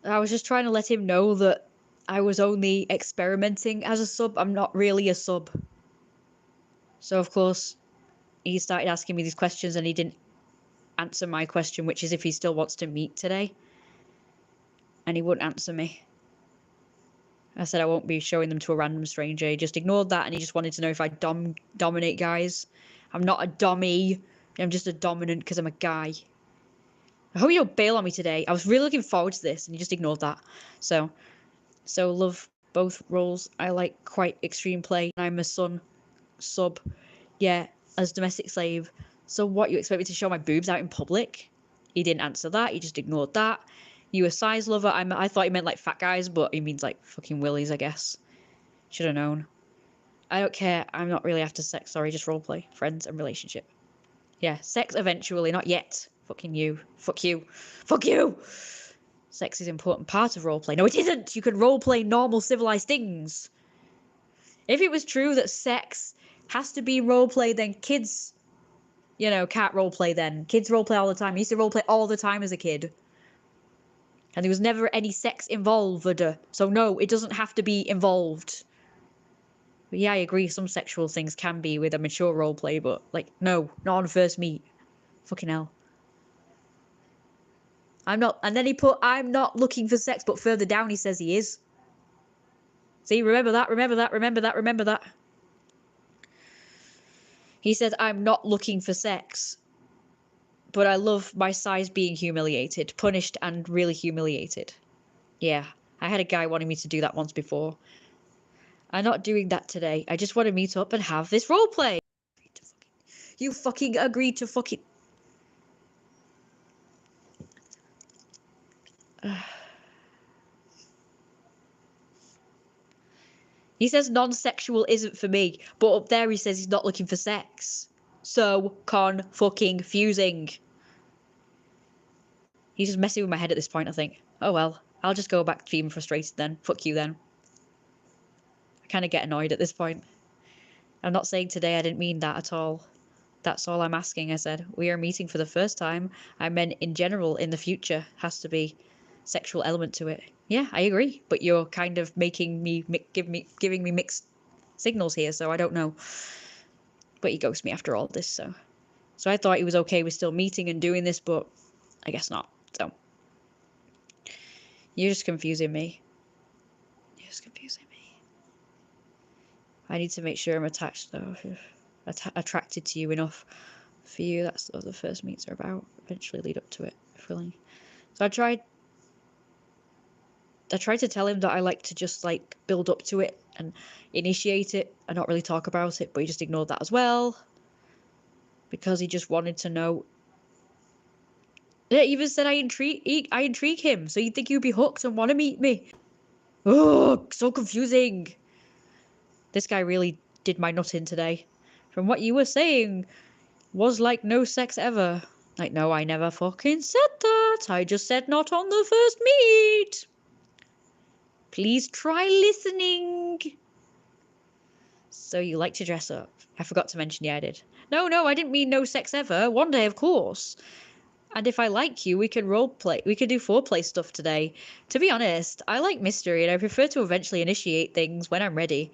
I was just trying to let him know that I was only experimenting as a sub. I'm not really a sub. So, of course, he started asking me these questions and he didn't answer my question, which is if he still wants to meet today. and he wouldn't answer me. I said I won't be showing them to a random stranger. He just ignored that, and he just wanted to know if I dominate guys. I'm not a dommy. I'm just a dominant because I'm a guy. I hope you don't bail on me today. I was really looking forward to this, and you just ignored that. So love both roles. I like quite extreme play. I'm a son, sub, yeah, as domestic slave. So what, you expect me to show my boobs out in public? He didn't answer that. He just ignored that. You a size lover? I thought he meant like fat guys, but he means like fucking willies, I guess. Should have known. I don't care. I'm not really after sex. Sorry, just roleplay, friends, and relationship. Yeah, sex eventually, not yet. Fucking you. Fuck you. Fuck you! Sex is an important part of roleplay. No, it isn't! You can roleplay normal civilized things. If it was true that sex has to be roleplay, then kids, you know, can't roleplay then. Kids roleplay all the time. I used to roleplay all the time as a kid. And there was never any sex involved. So no, it doesn't have to be involved. But yeah, I agree, some sexual things can be with a mature roleplay, but like, no, not on first meet. Fucking hell. I'm not, and then he put, I'm not looking for sex, but further down he says he is. See, remember that, remember that, remember that, remember that. He said, I'm not looking for sex, but I love my size being humiliated, punished and really humiliated. Yeah, I had a guy wanting me to do that once before. I'm not doing that today. I just want to meet up and have this roleplay. You fucking agreed to fucking... He says non-sexual isn't for me, but up there he says he's not looking for sex. So con-fucking-fusing. He's just messing with my head at this point, I think. Oh well, I'll just go back to being frustrated then. Fuck you then. I kind of get annoyed at this point. I'm not saying today I didn't mean that at all. That's all I'm asking, I said. We are meeting for the first time. I meant in general, in the future, has to be sexual element to it. Yeah, I agree. But you're kind of making me, giving me mixed signals here, so I don't know. But he ghosted me after all this, so. So I thought he was okay with still meeting and doing this, but I guess not, so. You're just confusing me. You're just confusing me. I need to make sure I'm attached, though. Attracted to you enough for you. That's what the first meets are about. Eventually lead up to it. Feeling. So I tried to tell him that I like to just like build up to it and initiate it and not really talk about it, but he just ignored that as well. Because he just wanted to know. Yeah, even said I intrigue him, so you'd think he'd be hooked and want to meet me. Oh, so confusing. This guy really did my nut in today. From what you were saying, was like no sex ever. Like, no, I never fucking said that. I just said not on the first meet. Please try listening. So you like to dress up. I forgot to mention, yeah, I did. No, I didn't mean no sex ever. One day, of course. And if I like you, we can roleplay. We could do foreplay stuff today. To be honest, I like mystery and I prefer to eventually initiate things when I'm ready.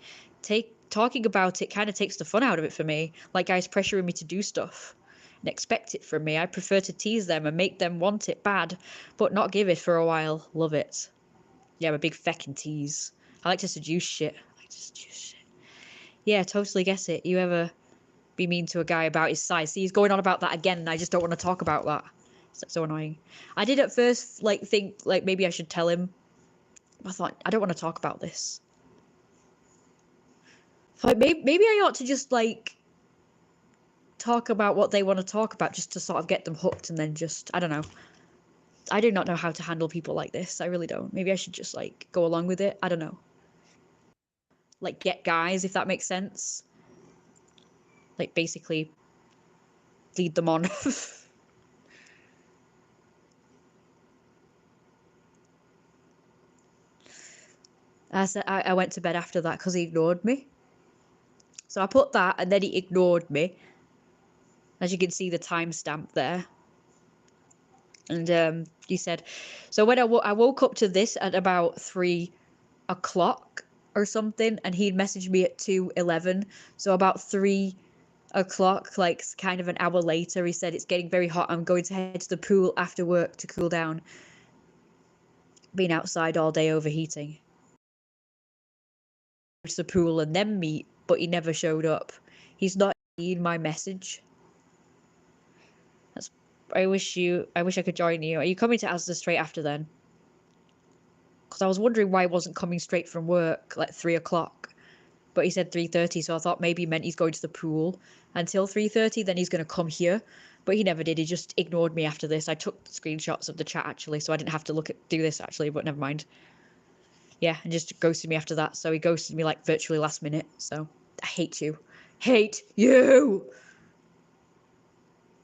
Talking about it kind of takes the fun out of it for me. Like guys pressuring me to do stuff and expect it from me. I prefer to tease them and make them want it bad, but not give it for a while. Love it. Yeah, I'm a big feckin' tease. I like to seduce shit. Yeah, totally get it. You ever be mean to a guy about his size? See, he's going on about that again and I just don't want to talk about that. It's so annoying. I did at first like think like maybe I should tell him. I thought I don't want to talk about this. Like maybe I ought to just like talk about what they want to talk about just to sort of get them hooked and then just I don't know. I do not know how to handle people like this. I really don't. Maybe I should just like go along with it. I don't know. Like get guys, if that makes sense. Like basically lead them on. I went to bed after that because he ignored me. So I put that and then he ignored me. As you can see the timestamp there. And he said, so when I woke up to this at about 3 o'clock or something, and he'd messaged me at 2:11. So about 3 o'clock, like kind of an hour later, he said, it's getting very hot. I'm going to head to the pool after work to cool down. been outside all day overheating. To the pool and then meet, but he never showed up. He's not seen my message. I wish I could join you. Are you coming to Asda straight after then? Because I was wondering why he wasn't coming straight from work, like 3 o'clock. But he said 3:30, so I thought maybe he meant he's going to the pool until 3:30, then he's going to come here. But he never did. He just ignored me after this. I took screenshots of the chat, actually, so I didn't have to do this, actually, but never mind. Yeah, and just ghosted me after that. So he ghosted me, like, virtually last minute. So, I hate you. Hate you!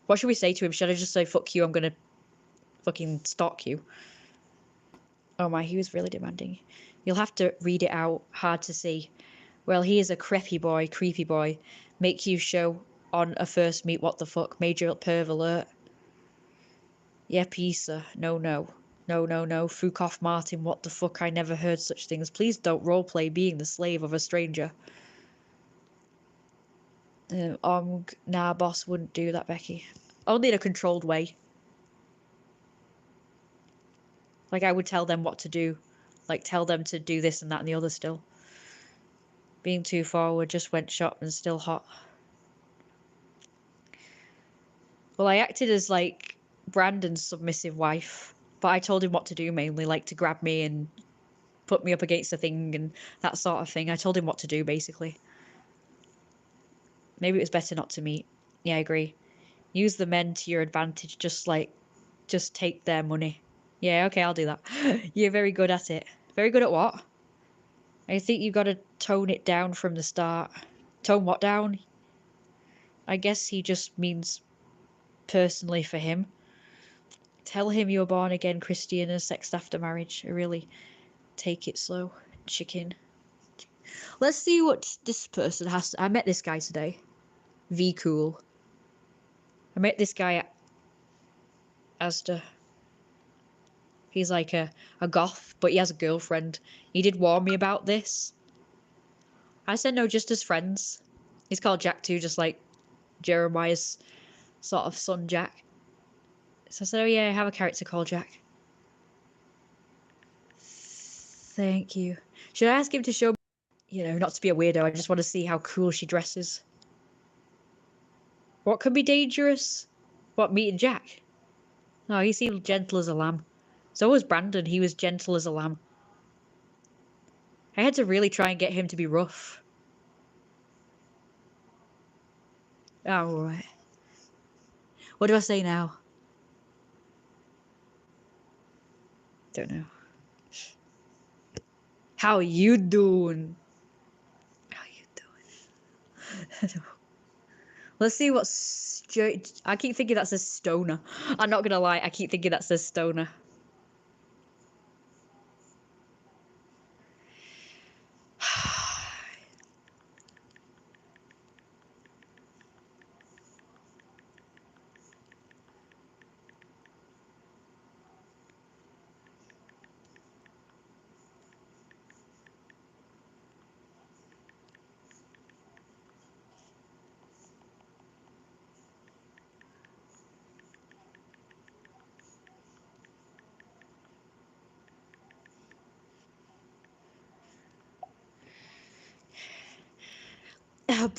What should we say to him? Should I just say, fuck you, I'm gonna fucking stalk you? Oh my, he was really demanding. You'll have to read it out. Hard to see. Well, he is a creepy boy. Make you show on a first meet, what the fuck? Major perv alert. Yeah, pizza. No. Fuck Martin, what the fuck? I never heard such things. Please don't roleplay being the slave of a stranger. Nah, boss wouldn't do that, Becky. Only in a controlled way. Like, I would tell them what to do. Like, tell them to do this and that and the other still. Being too forward, just went shop and still hot. Well, I acted as, like, Brandon's submissive wife. But I told him what to do mainly, like, to grab me and put me up against the thing and that sort of thing. I told him what to do, basically. Maybe it was better not to meet. Yeah, I agree. Use the men to your advantage, just take their money. Yeah, okay, I'll do that. You're very good at it. Very good at what? I think you gotta tone it down from the start. Tone what down? I guess he just means personally for him. Tell him you're born again Christian and sexed after marriage. Really take it slow, chicken. Let's see what this person has to... I met this guy today. V cool. I met this guy at Asda. He's like a goth, but he has a girlfriend. He did warn me about this. I said no, just as friends. He's called Jack too, just like Jeremiah's sort of son Jack. So I said, oh yeah, I have a character called Jack. Thank you. Should I ask him to show me, you know, not to be a weirdo, I just want to see how cool she dresses. What could be dangerous? What, meeting Jack? No, he seemed gentle as a lamb. So was Brandon, he was gentle as a lamb. I had to really try and get him to be rough. Oh, alright. What do I say now? Don't know. How you doing? How you doing? Let's see what's... I keep thinking that says stoner. I'm not gonna lie, I keep thinking that says stoner.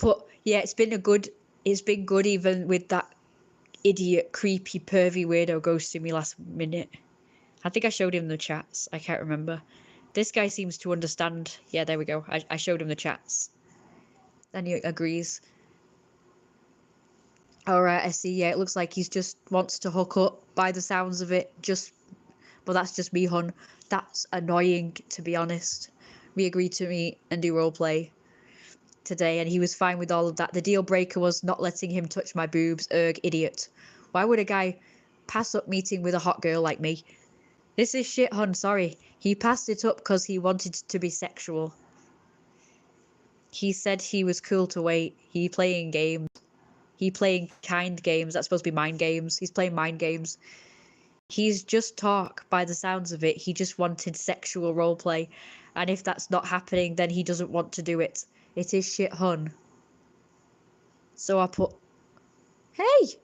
But yeah, it's been good even with that idiot, creepy, pervy weirdo ghosting me last minute. I think I showed him the chats. I can't remember. This guy seems to understand. Yeah, there we go. I showed him the chats. And he agrees. Alright, I see. Yeah, it looks like he's just wants to hook up by the sounds of it. But that's just me, hun. That's annoying, to be honest. We agreed to meet and do roleplay today, and he was fine with all of that. The deal breaker was not letting him touch my boobs. Erg, idiot. Why would a guy pass up meeting with a hot girl like me? This is shit, hun, sorry. He passed it up because he wanted to be sexual. He said he was cool to wait. He playing games. He playing kind games. That's supposed to be mind games. He's playing mind games. He's just talk by the sounds of it. He just wanted sexual roleplay. And if that's not happening, then he doesn't want to do it. It is shit, hun. So I put... Hey!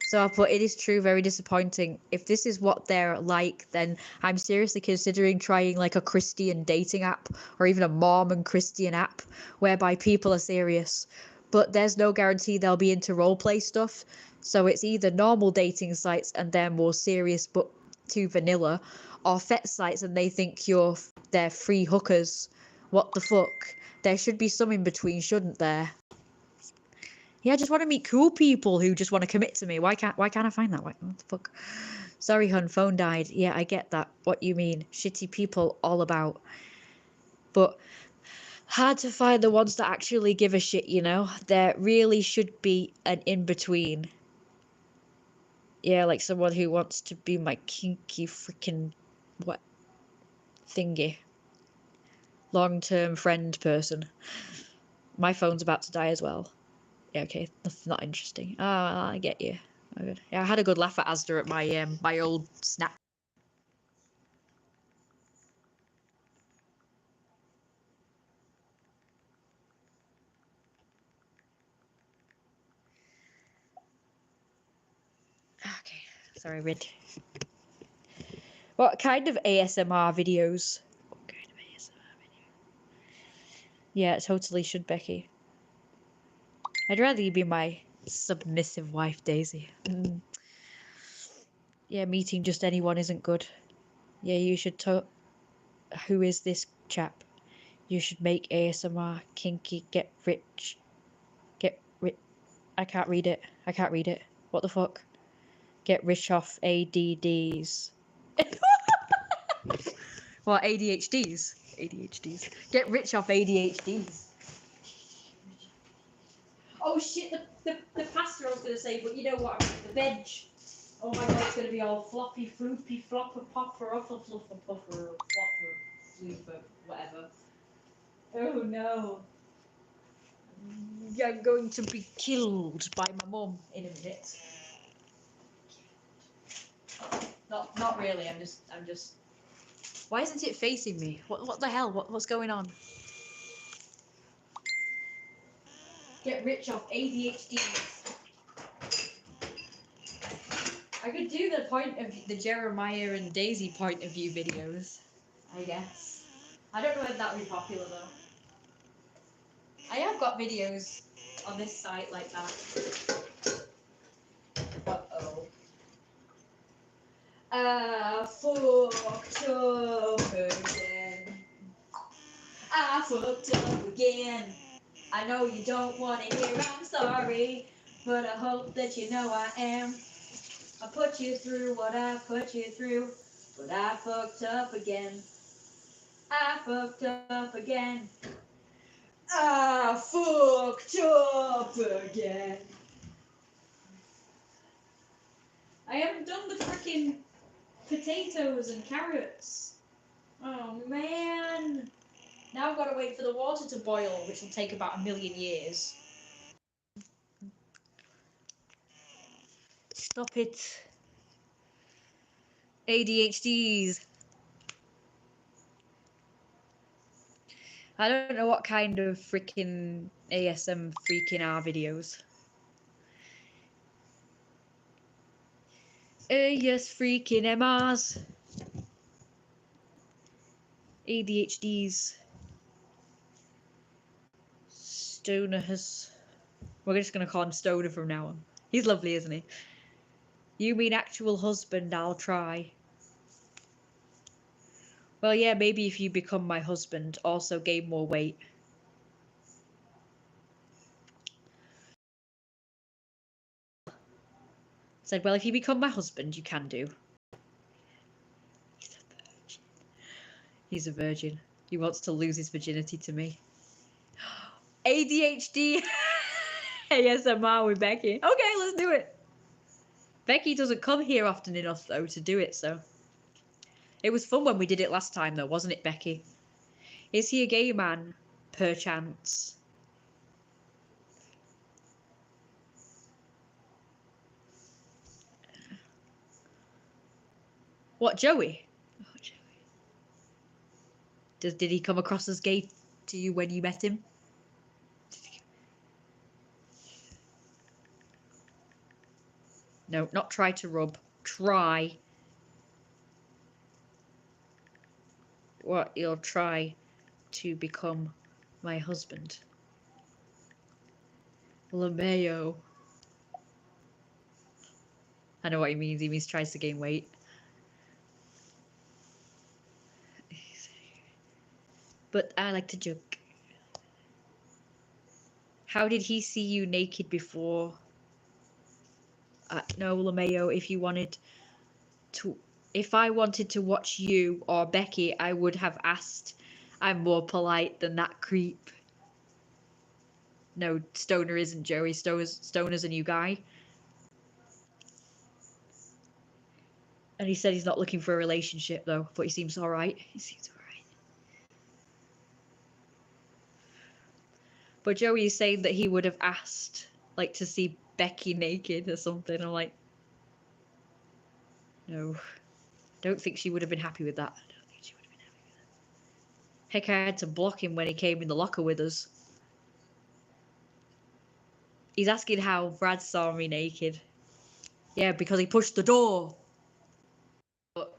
So I put, it is true, very disappointing. If this is what they're like, then I'm seriously considering trying like a Christian dating app or even a Mormon Christian app whereby people are serious. But there's no guarantee they'll be into roleplay stuff. So it's either normal dating sites and they're more serious but too vanilla, or fet sites and they think they're free hookers. What the fuck? There should be some in between, shouldn't there? Yeah, I just want to meet cool people who just want to commit to me. Why can't I find that? What the fuck? Sorry, hun, phone died. Yeah, I get that. What you mean. Shitty people all about. But hard to find the ones that actually give a shit, you know? There really should be an in-between. Yeah, like someone who wants to be my kinky freaking what thingy. Long-term friend person. My phone's about to die as well. Yeah, okay, that's not interesting. Oh, I get you. Yeah, I had a good laugh at Asda at my old snap. Okay, sorry, Rid. What kind of ASMR videos? What kind of ASMR video? Yeah, it totally should, Becky. I'd rather you be my submissive wife, Daisy. Yeah, meeting just anyone isn't good. Yeah, you should who is this chap? You should make ASMR kinky, get rich. Get rich. I can't read it. I can't read it. What the fuck? Get rich off ADDs. What, ADHDs? ADHDs. Get rich off ADHDs. Oh shit, the pasta I was going to say, but you know what? The veg. Oh my god, it's going to be all floppy, floopy, flopper, popper, ruffle, fluffer, puffer, flopper, flooper, whatever. Oh no. I'm going to be killed by my mum in a minute. Not really, I'm just... Why isn't it facing me? What the hell? What's going on? Get rich off ADHD. I could do the Jeremiah and Daisy point of view videos, I guess. I don't know if that would be popular though. I have got videos on this site like that. Uh-oh. Fucked up again. I fucked up again. I know you don't want to hear I'm sorry, but I hope that you know I am. I put you through what I put you through, but I fucked up again. I fucked up again. I fucked up again. I haven't done the freaking potatoes and carrots. Oh man. Now I've got to wait for the water to boil, which will take about 1,000,000 years. Stop it. ADHDs. I don't know what kind of freaking ASM freaking are videos. Yes, freaking MRs. ADHDs. Stoner has... We're just going to call him Stoner from now on. He's lovely, isn't he? You mean actual husband, I'll try. Well, yeah, maybe if you become my husband, also gain more weight. Said, well, if you become my husband, you can do. He's a virgin. He wants to lose his virginity to me. ADHD ASMR with Becky. Okay, let's do it. Becky doesn't come here often enough, though, to do it, so. It was fun when we did it last time, though, wasn't it, Becky? Is he a gay man? Perchance. What, Joey? Oh, Joey. Did he come across as gay to you when you met him? No, not try to rub. Try. What? You'll try to become my husband. LeMayo. I know what he means. He means tries to gain weight. But I like to joke. How did he see you naked before? No, LeMayo, if I wanted to watch you or Becky, I would have asked. I'm more polite than that creep. No, Stoner isn't Joey. Stoner's a new guy. And he said he's not looking for a relationship, though. But he seems alright. He seems alright. But Joey is saying that he would have asked, like, to see Becky naked or something. I'm like, no. Don't think she would have been happy with that. I don't think she would have been happy with that. Heck, I had to block him when he came in the locker with us. He's asking how Brad saw me naked. Yeah, because he pushed the door. But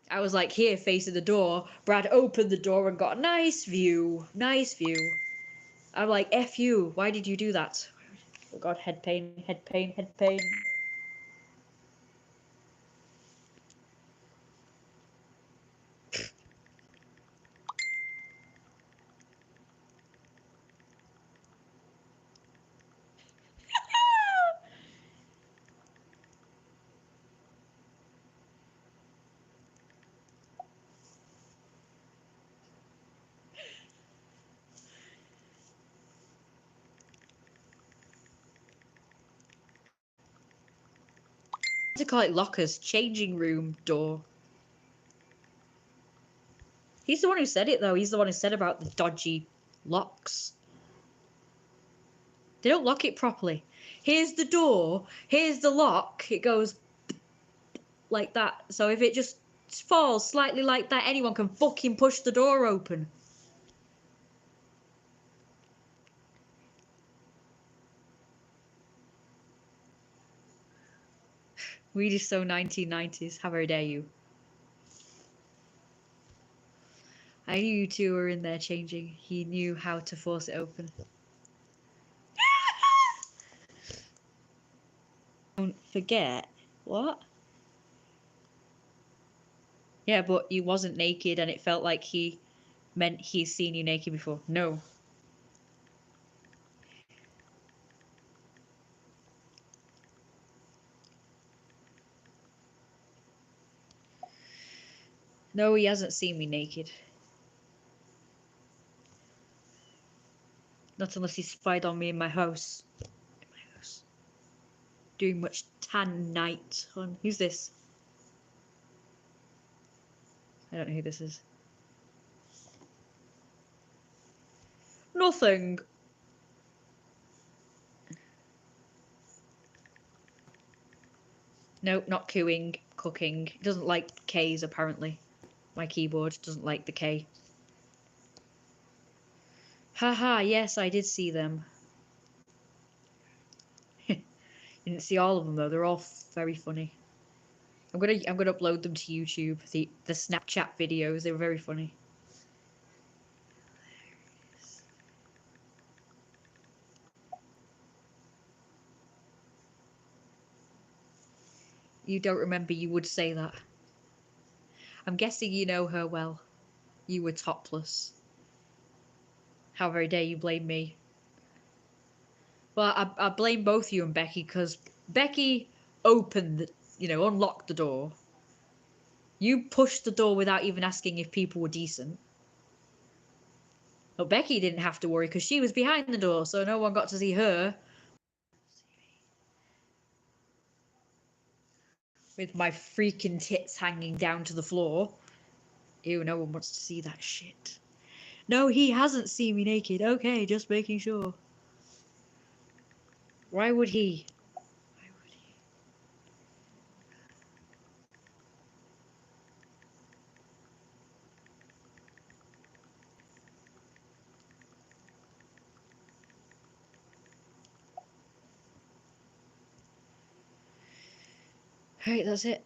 I was like here facing the door. Brad opened the door and got a nice view. Nice view. I'm like, F you. Why did you do that? Oh god, head pain, head pain, head pain. To call it lockers, changing room door. He's the one who said it though. He's the one who said about the dodgy locks. They don't lock it properly. Here's the door. Here's the lock. It goes like that. So if it just falls slightly like that, anyone can fucking push the door open. We just so 1990s. How very dare you? I knew you two were in there changing. He knew how to force it open. Don't forget. What? Yeah, but he wasn't naked and it felt like he meant he's seen you naked before. No. No, he hasn't seen me naked. Not unless he spied on me in my house. In my house. Doing much tan night on. Who's this? I don't know who this is. Nothing. No, not cooing. Cooking. It doesn't like K's apparently. My keyboard doesn't like the K. Haha, yes, I did see them. Didn't see all of them though. They're all very funny. I'm gonna upload them to YouTube. The Snapchat videos. They were very funny. You don't remember you would say that. I'm guessing you know her well. You were topless. How very dare you blame me? Well, I blame both you and Becky because Becky opened, unlocked the door. You pushed the door without even asking if people were decent. But Becky didn't have to worry because she was behind the door, so no one got to see her. With my freaking tits hanging down to the floor. Ew, no one wants to see that shit. No, he hasn't seen me naked. Okay, just making sure. Why would he? Why would he? Right, that's it.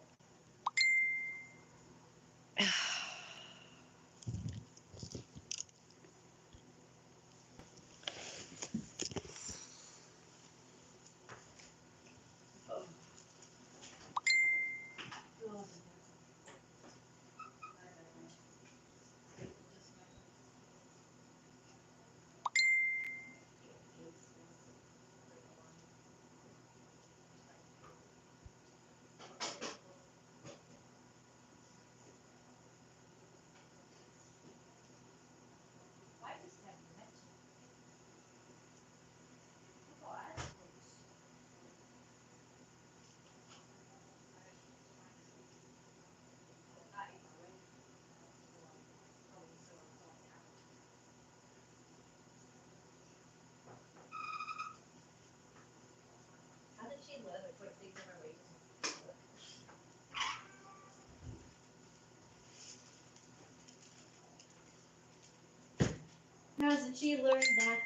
Hasn't she learned that?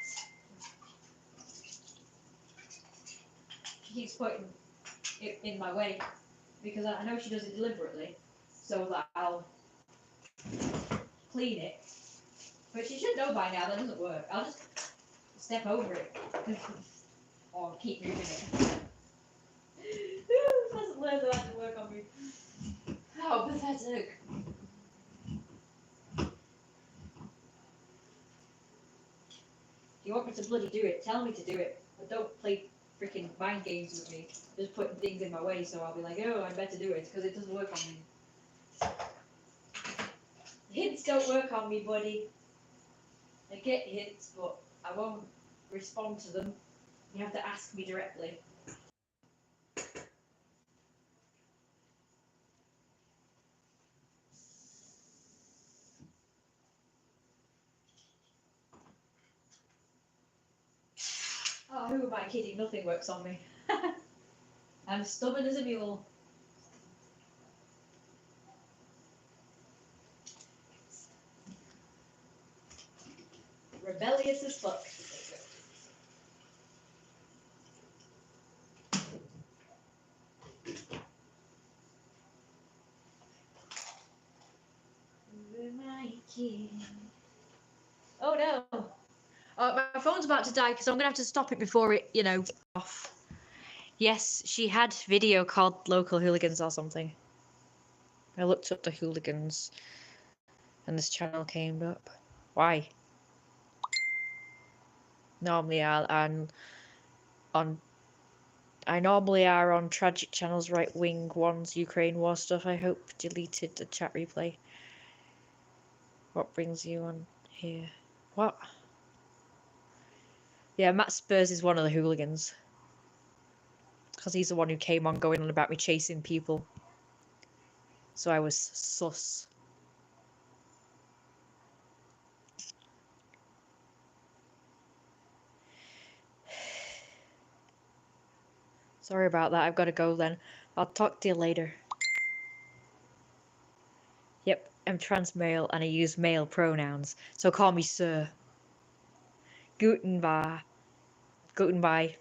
She keeps putting it in my way because I know she does it deliberately so that I'll clean it. But she should know by now that doesn't work. I'll just step over it or keep moving it. Hasn't learned that to work on me. How pathetic. If you want me to bloody do it, tell me to do it. But don't play freaking mind games with me. Just putting things in my way so I'll be like, oh, I better do it because it doesn't work on me. Hints don't work on me, buddy. I get hints, but I won't respond to them. You have to ask me directly. Oh, who am I kidding? Nothing works on me. I'm stubborn as a mule. Rebellious as fuck. Who am I kidding? Oh no! My phone's about to die because I'm gonna have to stop it before it, off. Yes, she had video called Local Hooligans or something. I looked up the hooligans and this channel came up. Why? Normally I normally are on tragic channels, right wing ones, Ukraine war stuff. I hope deleted the chat replay. What brings you on here? What? Yeah, Matt Spurs is one of the hooligans. Because he's the one who came on going on about me chasing people. So I was sus. Sorry about that, I've got to go then. I'll talk to you later. Yep, I'm trans male and I use male pronouns. So call me sir. Guten Bar. Guten Bye.